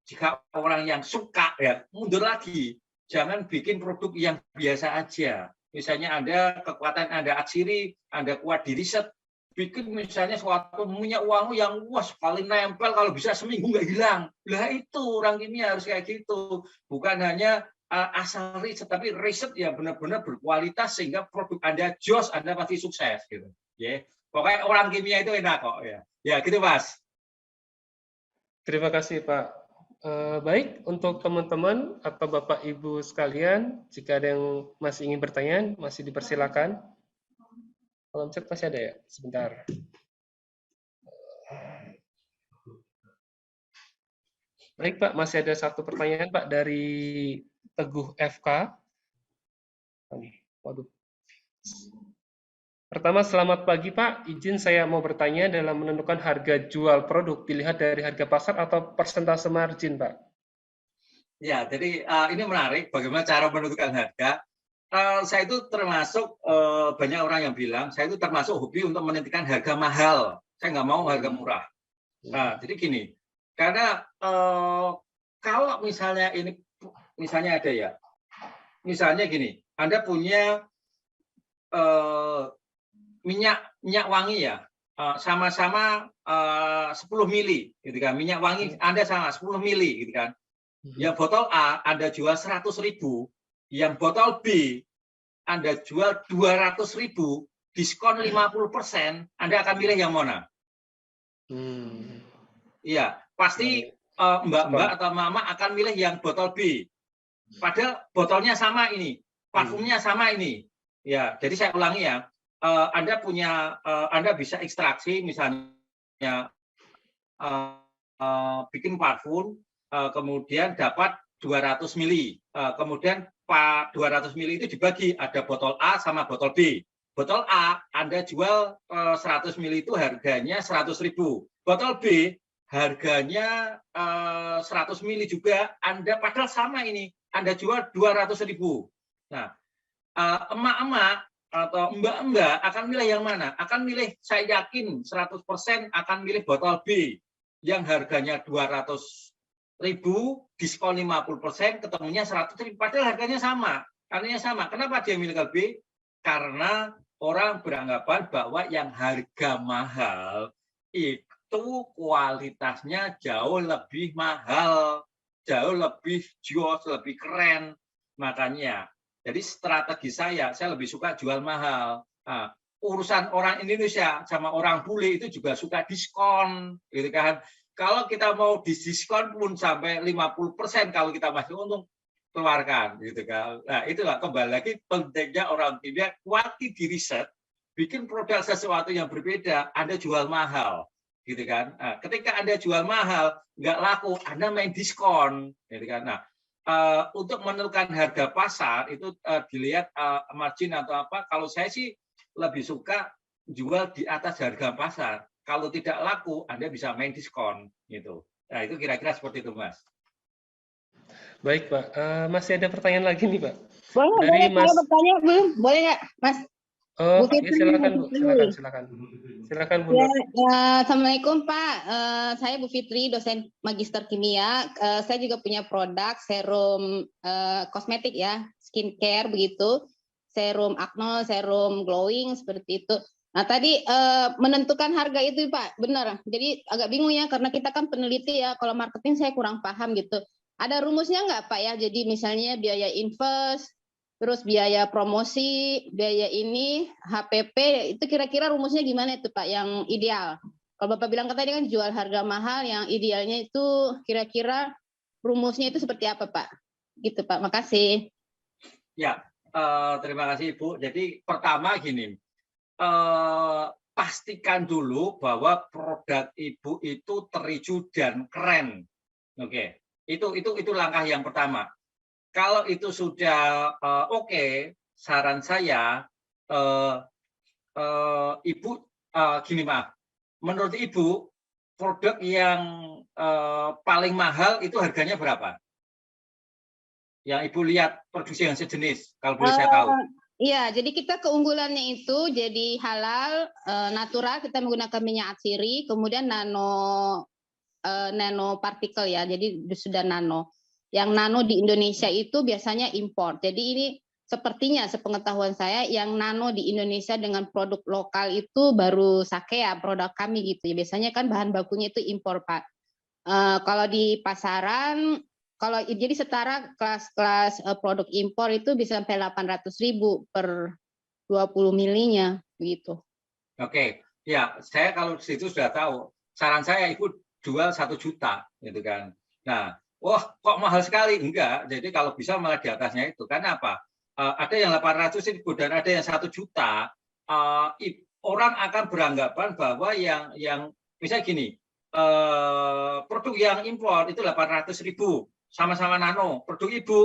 jika orang yang suka ya mundur lagi, jangan bikin produk yang biasa aja. Misalnya Anda kekuatan Anda aksiri, Anda kuat di riset, bikin misalnya suatu minyak wangi yang wah sekali nempel kalau bisa seminggu nggak hilang. Lah itu orang kimia harus kayak gitu. Bukan hanya asal riset, tapi riset ya benar-benar berkualitas sehingga produk Anda jos, Anda pasti sukses gitu. Ya, pokoknya orang kimia itu enak kok ya. Ya gitu Mas. Terima kasih Pak. Baik, untuk teman-teman atau Bapak Ibu sekalian, jika ada yang masih ingin bertanya, masih dipersilakan. Kolom chat masih ada ya? Sebentar. Baik Pak, masih ada satu pertanyaan Pak dari Teguh FK. Waduh. Pertama, selamat pagi Pak. Izin saya mau bertanya, dalam menentukan harga jual produk, dilihat dari harga pasar atau persentase margin Pak? Ya, jadi ini menarik bagaimana cara menentukan harga. Saya itu termasuk banyak orang yang bilang saya itu termasuk hobi untuk menentukan harga mahal. Saya nggak mau harga murah. Nah, jadi gini, karena kalau misalnya ada ya, misalnya gini, Anda punya minyak wangi ya, sama-sama 10 mili, gitu kan? Minyak wangi Anda sama 10 mili, gitu kan? Yang botol A Anda jual 100.000. Yang botol B Anda jual 200.000, diskon 50%, Anda akan milih yang mana? Iya, pasti mbak-mbak atau mama akan milih yang botol B. Padahal botolnya sama ini, parfumnya sama ini. Ya, jadi saya ulangi ya, Anda bisa ekstraksi misalnya bikin parfum, kemudian dapat 200 mili, kemudian 200 mili itu dibagi, ada botol A sama botol B. Botol A Anda jual 100 mili itu harganya 100.000. Botol B harganya 100 mili juga, Anda padahal sama ini, Anda jual 200.000. Nah, emak-emak atau mbak-mbak akan milih yang mana? Akan milih, saya yakin 100% akan milih botol B yang harganya 200.000, diskon 50%, ketemunya 100.000, padahal harganya sama. Kenapa dia milih B? Karena orang beranggapan bahwa yang harga mahal itu kualitasnya jauh lebih mahal, jauh lebih jos, lebih keren. Makanya, jadi strategi saya lebih suka jual mahal. Nah, urusan orang Indonesia sama orang bule itu juga suka diskon, gitu kan. Kalau kita mau diskon pun sampai 50% kalau kita masih untung, keluarkan, gitu kan. Nah, itulah kembali lagi pentingnya orang kimia kuati di riset, bikin produk sesuatu yang berbeda, Anda jual mahal, gitu kan. Nah, ketika Anda jual mahal, nggak laku, Anda main diskon, gitu kan. Nah, untuk menentukan harga pasar itu dilihat margin atau apa. Kalau saya sih lebih suka jual di atas harga pasar. Kalau tidak laku, Anda bisa main diskon, gitu. Nah, itu kira-kira seperti itu, Mas. Baik, Pak. Masih ada pertanyaan lagi nih, Pak. Boleh, Dari boleh Mas. saya bertanya, Bu? Boleh nggak, Mas? Oh, Bu ya, Fitri, silakan, Bu. Bu Fitri. Silakan, Bu. Ya, Assalamualaikum, Pak. Saya Bu Fitri, dosen magister kimia. Saya juga punya produk serum kosmetik ya, skincare begitu. Serum acne, serum glowing seperti itu. Nah, tadi menentukan harga itu, Pak, benar. Jadi agak bingung ya, karena kita kan peneliti ya. Kalau marketing saya kurang paham gitu. Ada rumusnya nggak, Pak ya? Jadi misalnya biaya invest, terus biaya promosi, biaya ini, HPP, itu kira-kira rumusnya gimana itu Pak yang ideal? Kalau Bapak bilang tadi kan jual harga mahal, yang idealnya itu kira-kira rumusnya itu seperti apa Pak? Gitu Pak, makasih. Ya, terima kasih Ibu. Jadi pertama gini, pastikan dulu bahwa produk Ibu itu teriju dan keren. Oke, itu langkah yang pertama. Kalau itu sudah oke, saran saya Ibu gini maaf, menurut Ibu produk yang paling mahal itu harganya berapa? Yang Ibu lihat produksi yang sejenis, kalau boleh saya tahu. Iya, jadi kita keunggulannya itu jadi halal, natural, kita menggunakan minyak atsiri, kemudian nano partikel ya, jadi sudah nano. Yang nano di Indonesia itu biasanya impor. Jadi ini sepertinya sepengetahuan saya yang nano di Indonesia dengan produk lokal itu baru Sakea, produk kami gitu ya. Biasanya kan bahan bakunya itu impor Pak. Kalau di pasaran, kalau jadi setara kelas-kelas produk impor itu bisa sampai 800.000 per 20 milinya begitu. Oke, ya saya kalau di situ sudah tahu. Saran saya Ibu jual 1 juta gitu kan. Nah, wah kok mahal sekali? Enggak. Jadi kalau bisa malah di atasnya itu. Karena apa? Ada yang 800.000 dan ada yang 1 juta. Orang akan beranggapan bahwa yang misalnya gini, produk yang impor itu 800.000, sama-sama nano. Produk Ibu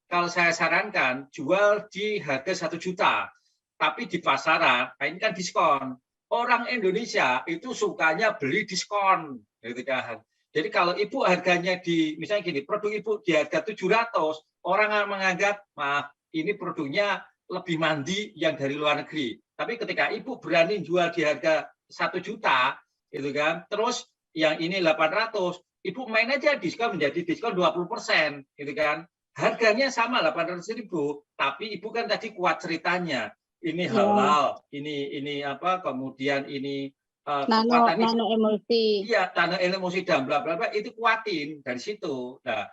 kalau saya sarankan jual di harga 1 juta. Tapi di pasaran, ini kan diskon. Orang Indonesia itu sukanya beli diskon, gitu kan. Jadi kalau Ibu harganya di, misalnya gini, produk Ibu di harga 700, orang akan menganggap, maaf, ini produknya lebih mandi yang dari luar negeri. Tapi ketika Ibu berani jual di harga 1 juta, gitu kan, terus yang ini 800, Ibu main aja diskon menjadi diskon 20%, gitu kan. Harganya sama 800.000, tapi Ibu kan tadi kuat ceritanya. Ini halal, ini apa, kemudian ini nano emulsi. Iya, nano emulsi dan bla bla bla, itu kuatin dari situ. Nah,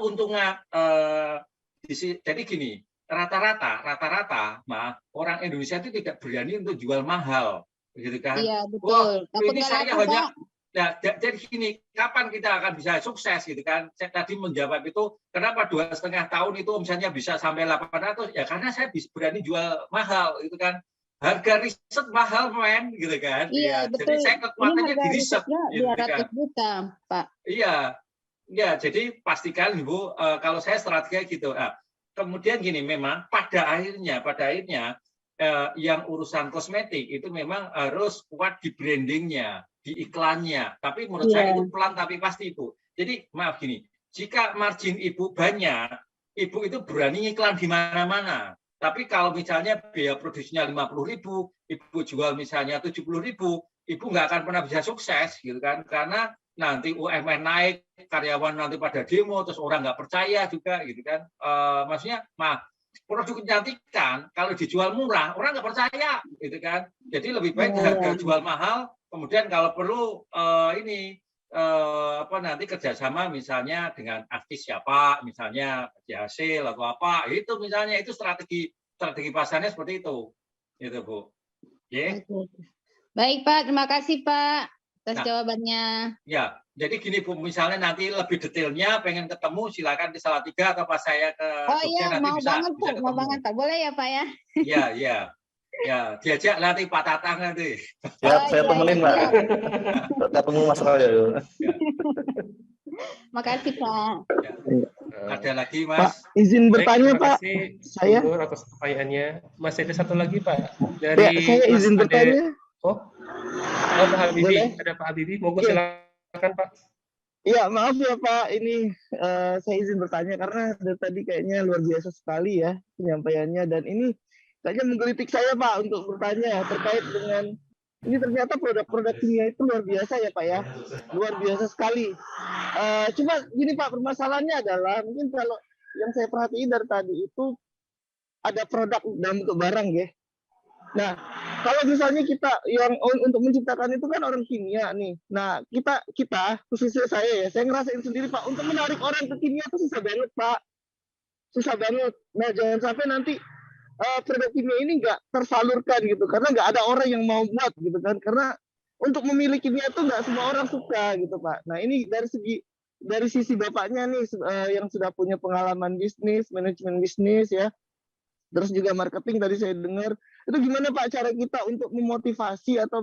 untungnya jadi gini, rata-rata orang Indonesia itu tidak berani untuk jual mahal, gitu kan? Iya, betul. Wah, ini saya hanya nah, jadi gini, kapan kita akan bisa sukses gitu kan? Saya tadi menjawab itu, kenapa 2,5 tahun itu misalnya bisa sampai 800? Ya karena saya berani jual mahal gitu kan. Harga riset mahal men gitu kan. Iya, Ya, betul. jadi saya kekuatannya di riset gitu 200 kan. juta, Pak. Iya. Ya, jadi pastikan Ibu kalau saya strategi gitu. Nah, kemudian gini, memang pada akhirnya yang urusan kosmetik itu memang harus kuat di brandingnya, di iklannya. Tapi menurut saya itu pelan tapi pasti Ibu. Jadi maaf gini, jika margin Ibu banyak, Ibu itu berani iklan di mana-mana. Tapi kalau misalnya biaya produksinya 50.000, Ibu jual misalnya 70.000, Ibu nggak akan pernah bisa sukses gitu kan? Karena nanti UMR naik, karyawan nanti pada demo, terus orang nggak percaya juga gitu kan? Maksudnya, maaf. Produk kecantikan kalau dijual murah orang nggak percaya gitu kan, jadi lebih baik harga jual mahal, kemudian kalau perlu nanti kerjasama misalnya dengan artis siapa, misalnya hasil atau apa itu, misalnya itu strategi pasarnya seperti itu gitu Bu. Ya. Baik Pak, terima kasih Pak atas Nah. jawabannya. Ya, jadi gini Bu, misalnya nanti lebih detailnya pengen ketemu silakan di Salatiga atau pas saya ke Oh Jogja iya, nanti mau bisa banget Pak, mau ketemu. banget Pak. Boleh ya Pak ya? Iya, iya. Ya, diajak nanti Pak Tatang nanti. Siap, Oh, saya iya, temenin, iya, Pak. siap. Ketemu Mas Roy. Makasih Pak. Ya. Ada lagi Pak, Mas? izin Baik, bertanya terima Pak. kasih Saya, Bu Nur atas pertanyaannya. Masih ada satu lagi Pak ya, dari saya Mas izin Ade. bertanya. Oh, Pak Habibie, Boleh? ada Pak Habibie. Monggo Iya. silakan Pak. Iya, maaf ya Pak, ini saya izin bertanya karena dari tadi kayaknya luar biasa sekali ya penyampaiannya, dan ini kayaknya menggelitik saya Pak untuk bertanya terkait dengan ini. Ternyata produk-produk kimia itu luar biasa ya Pak ya, luar biasa sekali. Cuma gini Pak, permasalahannya adalah mungkin kalau yang saya perhatiin dari tadi itu ada produk dalam bentuk barang ya. Nah, kalau misalnya kita yang untuk menciptakan itu kan orang kimia nih. Nah, kita khususnya saya ngerasain sendiri Pak, untuk menarik orang ke kimia itu susah banget Pak. Susah banget. Nah, jangan sampai nanti produk kimia ini nggak tersalurkan gitu, karena nggak ada orang yang mau buat gitu kan. Karena untuk memilih kimia itu nggak semua orang suka gitu Pak. Nah, ini dari sisi Bapaknya nih yang sudah punya pengalaman bisnis, manajemen bisnis ya. Terus juga marketing tadi saya dengar. Itu gimana Pak cara kita untuk memotivasi atau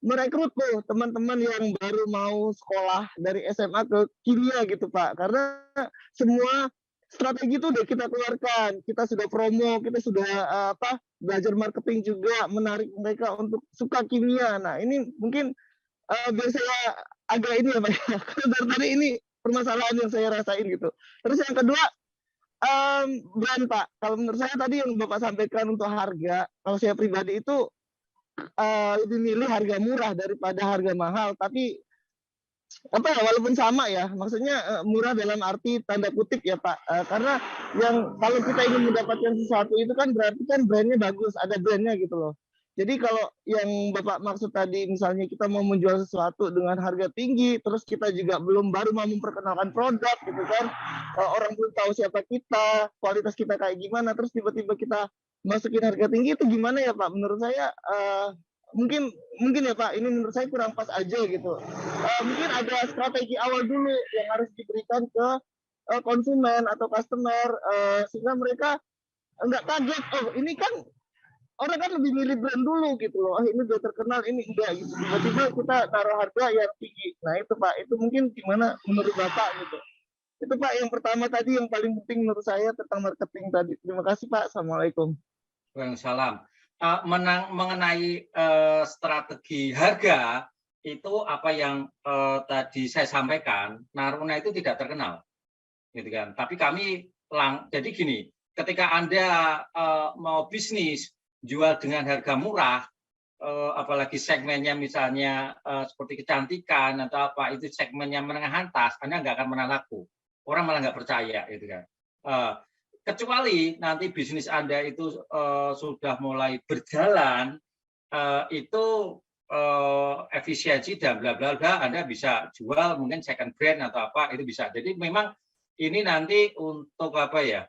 merekrut tuh teman-teman yang baru mau sekolah dari SMA ke kimia gitu Pak. Karena semua strategi itu udah kita keluarkan. Kita sudah promo, kita sudah belajar marketing juga, menarik mereka untuk suka kimia. Nah, ini mungkin biar saya agak ini ya Pak. Karena dari tadi ini permasalahan yang saya rasain gitu. Terus yang kedua, brand Pak, kalau menurut saya tadi yang Bapak sampaikan untuk harga, kalau saya pribadi itu lebih milih harga murah daripada harga mahal. Tapi apa ya, walaupun sama ya, maksudnya murah dalam arti tanda kutip ya Pak, karena yang kalau kita ingin mendapatkan sesuatu itu kan berarti kan brandnya bagus, ada brandnya gitu loh. Jadi kalau yang Bapak maksud tadi, misalnya kita mau menjual sesuatu dengan harga tinggi, terus kita juga baru mau memperkenalkan produk gitu kan, orang belum tahu siapa kita, kualitas kita kayak gimana, terus tiba-tiba kita masukin harga tinggi, itu gimana ya Pak? Menurut saya mungkin ya Pak, ini menurut saya kurang pas aja gitu. Mungkin ada strategi awal dulu yang harus diberikan ke konsumen atau customer, sehingga mereka nggak kaget, oh ini kan orang kan lebih milih brand dulu gitu loh. Ini udah terkenal, ini enggak gitu. Tiba-tiba kita taruh harga yang tinggi. Nah itu Pak, itu mungkin gimana menurut Bapak gitu. Itu Pak yang pertama tadi, yang paling penting menurut saya tentang marketing tadi. Terima kasih Pak. Assalamualaikum. Waalaikumsalam. Mengenai strategi harga, itu apa yang tadi saya sampaikan, Naruna itu tidak terkenal, gitu kan. Tapi kami jadi gini, ketika Anda mau bisnis jual dengan harga murah, apalagi segmennya misalnya seperti kecantikan atau apa, itu segmennya menengah atas, Anda nggak akan pernah laku. Orang malah nggak percaya, gitu kan. Kecuali nanti bisnis Anda itu sudah mulai berjalan, itu efisiensi dan bla bla bla, Anda bisa jual mungkin second brand atau apa, itu bisa. Jadi memang ini nanti untuk apa ya?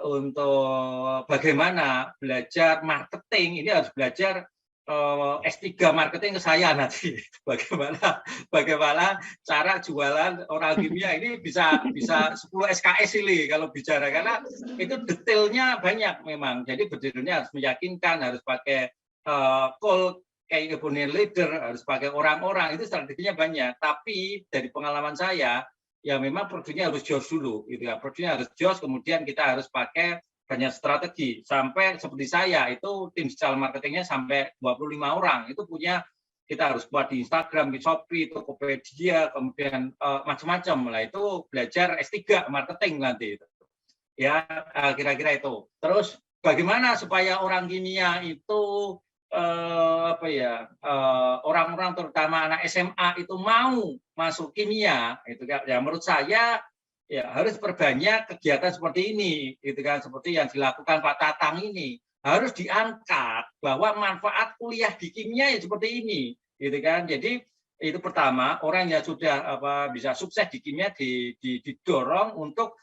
Untuk bagaimana belajar marketing, ini harus belajar S3 marketing ke saya nanti. Bagaimana cara jualan orang kimia ini bisa 10 SKS ini kalau bicara, karena itu detailnya banyak memang. Jadi berdirinya harus meyakinkan, harus pakai call key opinion leader, harus pakai orang-orang, itu strateginya banyak. Tapi dari pengalaman saya, ya memang produknya harus jos dulu, gitu ya. Produknya harus jos, kemudian kita harus pakai banyak strategi. Sampai seperti saya, itu tim digital marketingnya sampai 25 orang. Itu punya, kita harus buat di Instagram, di Shopee, Tokopedia, kemudian macam-macam. Lah itu belajar S3 marketing nanti. Ya, kira-kira itu. Terus bagaimana supaya orang kimia itu orang-orang terutama anak SMA itu mau masuk kimia, itu kan ya, menurut saya ya harus perbanyak kegiatan seperti ini, gitu kan, seperti yang dilakukan Pak Tatang ini, harus diangkat bahwa manfaat kuliah di kimia ya seperti ini, gitu kan. Jadi itu pertama, orang yang sudah bisa sukses di kimia didorong untuk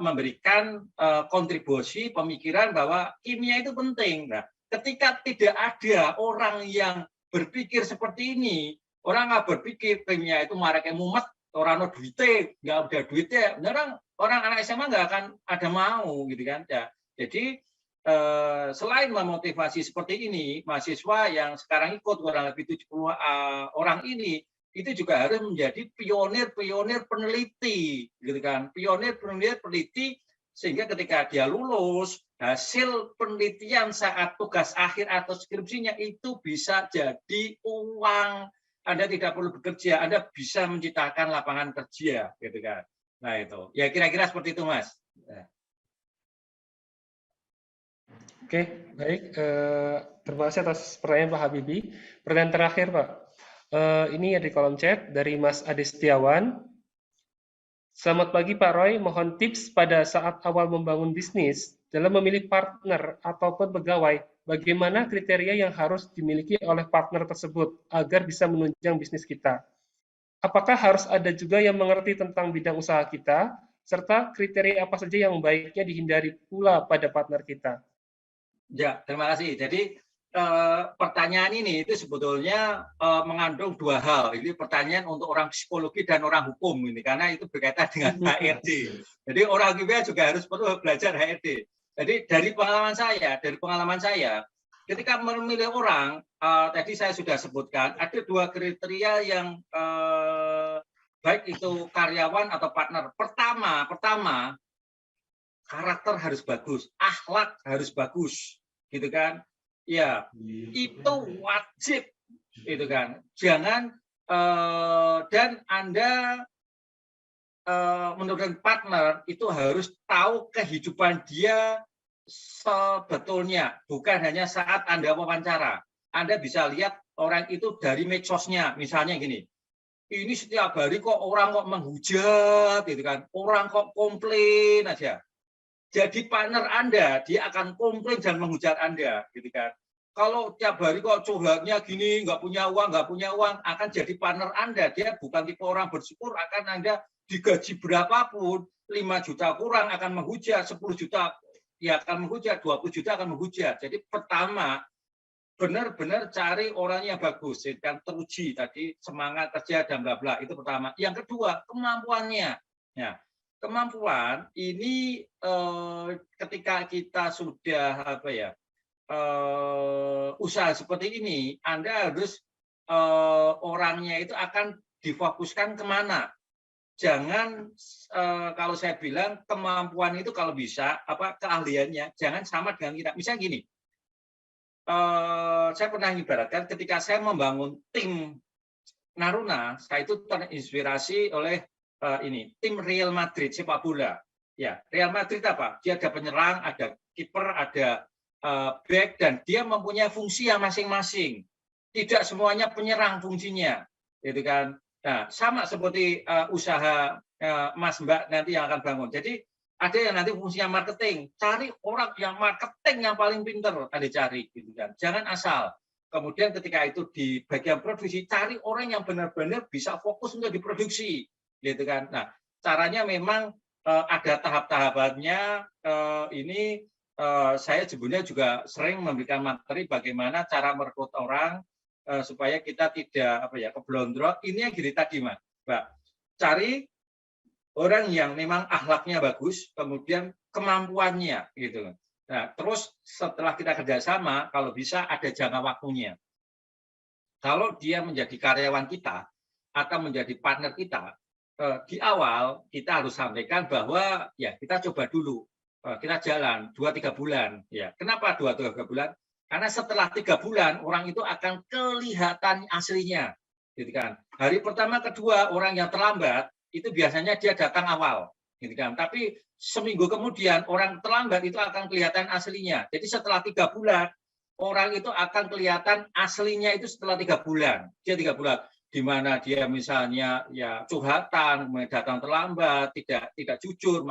memberikan kontribusi pemikiran bahwa kimia itu penting. Nah, ketika tidak ada orang yang berpikir seperti ini, orang nggak berpikir kimia itu maraknya mumet, orang no duitnya, nggak ada duitnya, orang anak SMA nggak akan ada mau gitu kan. Ya, jadi selain memotivasi seperti ini, mahasiswa yang sekarang ikut kurang lebih 70 orang ini, itu juga harus menjadi pionir-pionir peneliti, gitu kan? Pionir-pionir peneliti sehingga ketika dia lulus, hasil penelitian saat tugas akhir atau skripsinya itu bisa jadi uang. Anda tidak perlu bekerja, Anda bisa menciptakan lapangan kerja, gitu kan? Nah itu, ya kira-kira seperti itu, Mas. Oke, baik. Terima kasih atas pertanyaan Pak Habibie. Pertanyaan terakhir, Pak. Ini ada di kolom chat dari Mas Ade Setiawan. Selamat pagi Pak Roy, mohon tips pada saat awal membangun bisnis dalam memilih partner ataupun pegawai. Bagaimana kriteria yang harus dimiliki oleh partner tersebut agar bisa menunjang bisnis kita? Apakah harus ada juga yang mengerti tentang bidang usaha kita, serta kriteria apa saja yang baiknya dihindari pula pada partner kita? Ya, terima kasih. Jadi pertanyaan ini itu sebetulnya mengandung dua hal. Ini pertanyaan untuk orang psikologi dan orang hukum ini, karena itu berkaitan dengan HRD. Jadi orang kimia juga harus perlu belajar HRD. Jadi dari pengalaman saya, ketika memilih orang, tadi saya sudah sebutkan ada dua kriteria yang baik itu karyawan atau partner. Pertama karakter harus bagus, akhlak harus bagus, gitu kan? Ya, itu wajib, gitu kan? Jangan dan Anda menurut partner itu harus tahu kehidupan dia sebetulnya, bukan hanya saat Anda wawancara. Anda bisa lihat orang itu dari medsosnya, misalnya gini. Ini setiap hari kok orang kok menghujat, gitu kan? Orang kok komplain aja. Jadi partner Anda, dia akan komplain dan menghujat Anda, gitu kan. Kalau tiap hari kok curhatnya gini, nggak punya uang, akan jadi partner Anda. Dia bukan tipe orang bersyukur, akan Anda digaji berapapun, 5 juta kurang akan menghujat, 10 juta ya akan menghujat, 20 juta akan menghujat. Jadi pertama, benar-benar cari orang yang bagus, kan teruji tadi, semangat kerja dan bla bla, itu pertama. Yang kedua, kemampuannya. Ya. Kemampuan ini ketika kita sudah usaha seperti ini, Anda harus orangnya itu akan difokuskan kemana. Jangan kalau saya bilang kemampuan itu kalau bisa keahliannya jangan sama dengan kita. Misalnya gini, saya pernah ibaratkan ketika saya membangun tim Naruna, saya itu terinspirasi oleh tim Real Madrid sepak bola. Ya, Real Madrid apa? Dia ada penyerang, ada kiper, ada back, dan dia mempunyai fungsi yang masing-masing. Tidak semuanya penyerang fungsinya, gitu kan? Nah, sama seperti usaha Mas Mbak nanti yang akan bangun. Jadi ada yang nanti fungsinya marketing, cari orang yang marketing yang paling pinter, Anda cari, gitu kan? Jangan asal. Kemudian ketika itu di bagian produksi, cari orang yang benar-benar bisa fokus untuk diproduksi. Gitu kan. Nah, caranya memang ada tahap-tahapannya. Ini saya sebenarnya juga sering memberikan materi bagaimana cara merekrut orang supaya kita tidak keblondrot. Ini yang gini tadi, Mas. Mbak, cari orang yang memang akhlaknya bagus, kemudian kemampuannya gitu. Nah, terus setelah kita kerjasama, kalau bisa ada jangka waktunya. Kalau dia menjadi karyawan kita atau menjadi partner kita, di awal kita harus sampaikan bahwa ya kita coba dulu, kita jalan 2-3 bulan. Ya, kenapa 2-3 bulan? Karena setelah 3 bulan orang itu akan kelihatan aslinya, gitu kan. Hari pertama, kedua orang yang terlambat itu biasanya dia datang awal, gitu kan. Tapi seminggu kemudian orang terlambat itu akan kelihatan aslinya. Jadi setelah 3 bulan orang itu akan kelihatan aslinya itu setelah 3 bulan. Dia 3 bulan. Di mana dia misalnya ya curhatan, datang terlambat, tidak jujur,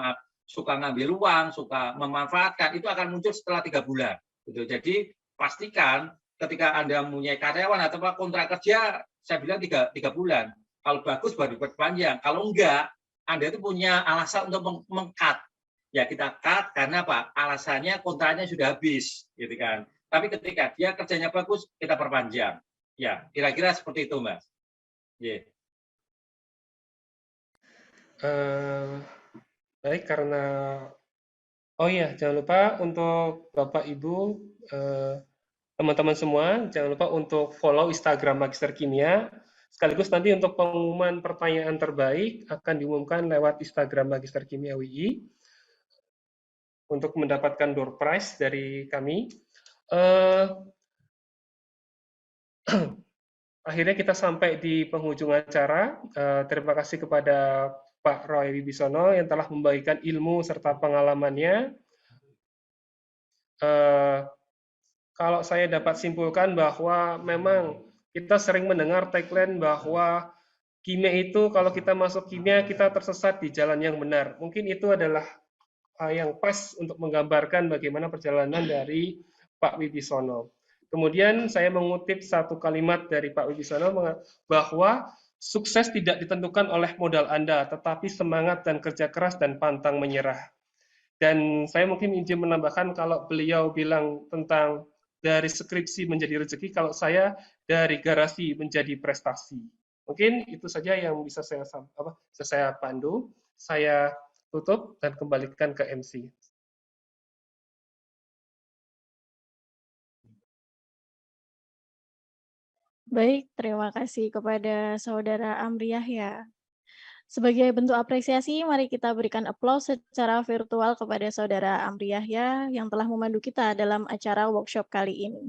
suka ngambil uang, suka memanfaatkan, itu akan muncul setelah 3 bulan. Gitu. Jadi pastikan ketika Anda mempunyai karyawan atau kontrak kerja, saya bilang 3 bulan. Kalau bagus baru diperpanjang. Kalau enggak, Anda itu punya alasan untuk meng-cut. Ya kita cut karena apa? Alasannya kontraknya sudah habis, gitu kan. Tapi ketika dia kerjanya bagus, kita perpanjang. Ya, kira-kira seperti itu, Mas. Yeah. Baik, karena oh iya, jangan lupa untuk Bapak Ibu, teman-teman semua, jangan lupa untuk follow Instagram Magister Kimia. Sekaligus nanti untuk pengumuman pertanyaan terbaik akan diumumkan lewat Instagram Magister Kimia WI untuk mendapatkan door prize dari kami. Akhirnya kita sampai di penghujung acara. Terima kasih kepada Pak Roy Wibisono yang telah membagikan ilmu serta pengalamannya. Kalau saya dapat simpulkan bahwa memang kita sering mendengar tagline bahwa kimia itu kalau kita masuk kimia kita tersesat di jalan yang benar. Mungkin itu adalah yang pas untuk menggambarkan bagaimana perjalanan dari Pak Wibisono. Kemudian saya mengutip satu kalimat dari Pak Wibisono bahwa sukses tidak ditentukan oleh modal Anda, tetapi semangat dan kerja keras dan pantang menyerah. Dan saya mungkin izin menambahkan kalau beliau bilang tentang dari skripsi menjadi rezeki, kalau saya dari garasi menjadi prestasi. Mungkin itu saja yang bisa saya pandu. Saya tutup dan kembalikan ke MC. Baik, terima kasih kepada Saudara Amri Yahya. Sebagai bentuk apresiasi, mari kita berikan aplaus secara virtual kepada Saudara Amri Yahya yang telah memandu kita dalam acara workshop kali ini.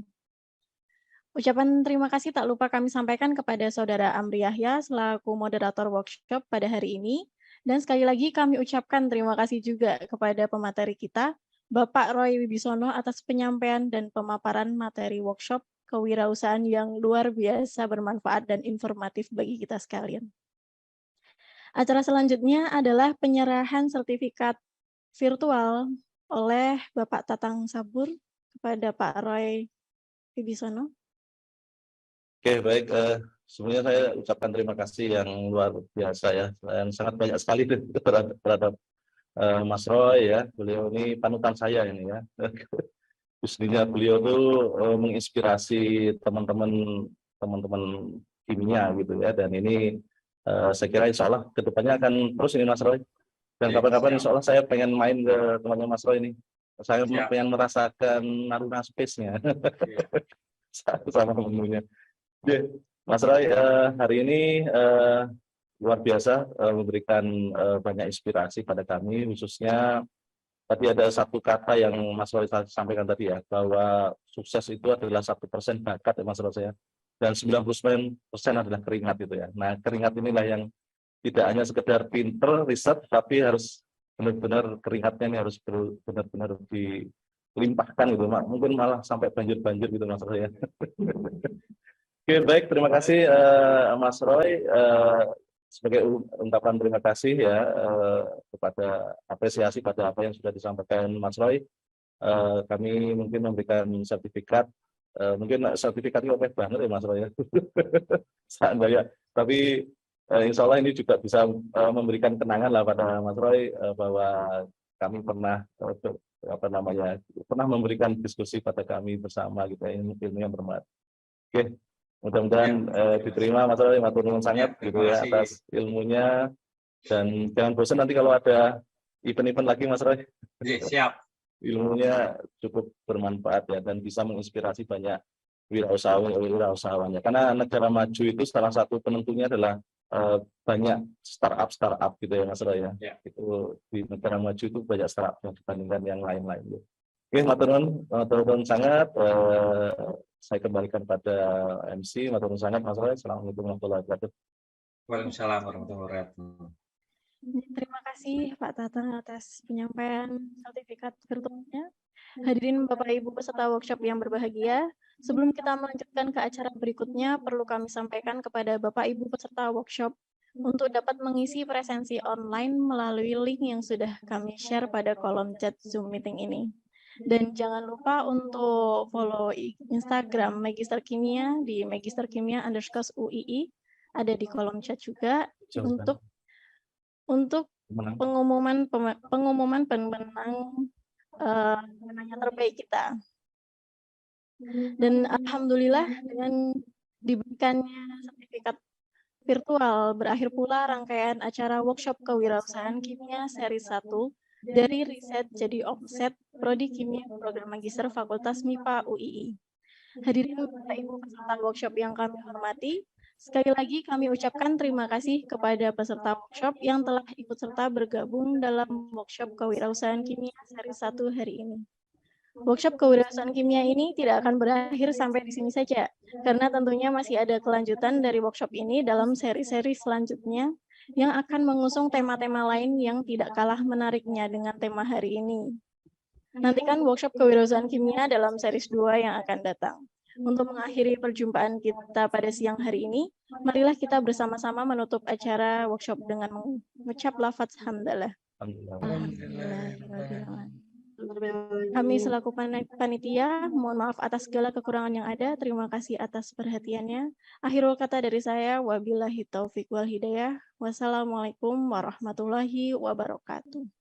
Ucapan terima kasih tak lupa kami sampaikan kepada Saudara Amri Yahya selaku moderator workshop pada hari ini. Dan sekali lagi kami ucapkan terima kasih juga kepada pemateri kita, Bapak Roy Wibisono atas penyampaian dan pemaparan materi workshop kewirausahaan yang luar biasa bermanfaat dan informatif bagi kita sekalian. Acara selanjutnya adalah penyerahan sertifikat virtual oleh Bapak Tatang Sabur kepada Pak Roy Wibisono. Oke, baik. Sebenarnya saya ucapkan terima kasih yang luar biasa ya, yang sangat banyak sekali terhadap Mas Roy ya. Beliau ini panutan saya ini ya. Khususnya beliau tuh menginspirasi teman-teman kimia gitu ya. Dan ini saya kira insya Allah kedepannya akan terus ini Mas Roy. Dan kapan-kapan insya Allah saya pengen main ke temannya Mas Roy ini. Saya pengen merasakan Naruna Space-nya sama menunya. Mas Roy hari ini luar biasa memberikan banyak inspirasi pada kami, khususnya tadi ada satu kata yang Mas Roy sampaikan tadi ya, bahwa sukses itu adalah 1% bakat ya Mas Roy saya, dan 99% adalah keringat itu ya. Nah keringat inilah yang tidak hanya sekedar pinter riset, tapi harus benar-benar keringatnya ini harus benar-benar dilimpahkan gitu, mungkin malah sampai banjir-banjir gitu Mas Roy ya. Oke, baik, terima kasih Mas Roy. Sebagai ungkapan terima kasih ya kepada apresiasi pada apa yang sudah disampaikan Mas Roy, kami mungkin memberikan sertifikat. Mungkin sertifikatnya oke banget ya Mas Roy ya. Seandainya, tapi insya Allah ini juga bisa memberikan kenangan lah pada Mas Roy bahwa kami pernah pernah memberikan diskusi pada kami bersama gitu ya, ilmu yang bermanfaat. Oke, mudah-mudahan diterima Mas Roy, matur nuwun sangat gitu ya atas ilmunya, dan jangan bosan nanti kalau ada event-event lagi Mas Roy. Siap. Ilmunya cukup bermanfaat ya dan bisa menginspirasi banyak wirausahawannya. Karena negara maju itu salah satu penentunya adalah banyak startup gitu ya Mas Roy ya. Itu di negara maju itu banyak startup dibandingkan yang lain-lain. Oke, matur nuwun sangat. Saya kembalikan pada MC. Matur nuwun sangat Mas Roy. Assalamualaikum warahmatullahi wabarakatuh. Waalaikumsalam warahmatullahi wabarakatuh. Terima kasih Pak Tatang atas penyampaian sertifikat virtualnya. Hadirin Bapak Ibu peserta workshop yang berbahagia, sebelum kita melanjutkan ke acara berikutnya, perlu kami sampaikan kepada Bapak Ibu peserta workshop untuk dapat mengisi presensi online melalui link yang sudah kami share pada kolom chat Zoom meeting ini. Dan jangan lupa untuk follow Instagram Magister Kimia di magisterkimia_UII, ada di kolom chat juga untuk pengumuman pemenang terbaik kita. Dan alhamdulillah dengan diberikannya sertifikat virtual, berakhir pula rangkaian acara workshop kewirausahaan kimia seri 1 dari riset jadi omset Prodi Kimia Program Magister Fakultas MIPA UII. Hadirin Bapak Ibu peserta workshop yang kami hormati, sekali lagi kami ucapkan terima kasih kepada peserta workshop yang telah ikut serta bergabung dalam workshop kewirausahaan kimia seri 1 hari ini. Workshop kewirausahaan kimia ini tidak akan berakhir sampai di sini saja, karena tentunya masih ada kelanjutan dari workshop ini dalam seri-seri selanjutnya yang akan mengusung tema-tema lain yang tidak kalah menariknya dengan tema hari ini. Nantikan workshop kewirausahaan kimia dalam seri 2 yang akan datang. Untuk mengakhiri perjumpaan kita pada siang hari ini, marilah kita bersama-sama menutup acara workshop dengan mengucap lafaz hamdalah. Kami selaku panitia, mohon maaf atas segala kekurangan yang ada. Terima kasih atas perhatiannya. Akhirul kata dari saya, wabillahi taufiq wal hidayah. Wassalamualaikum warahmatullahi wabarakatuh.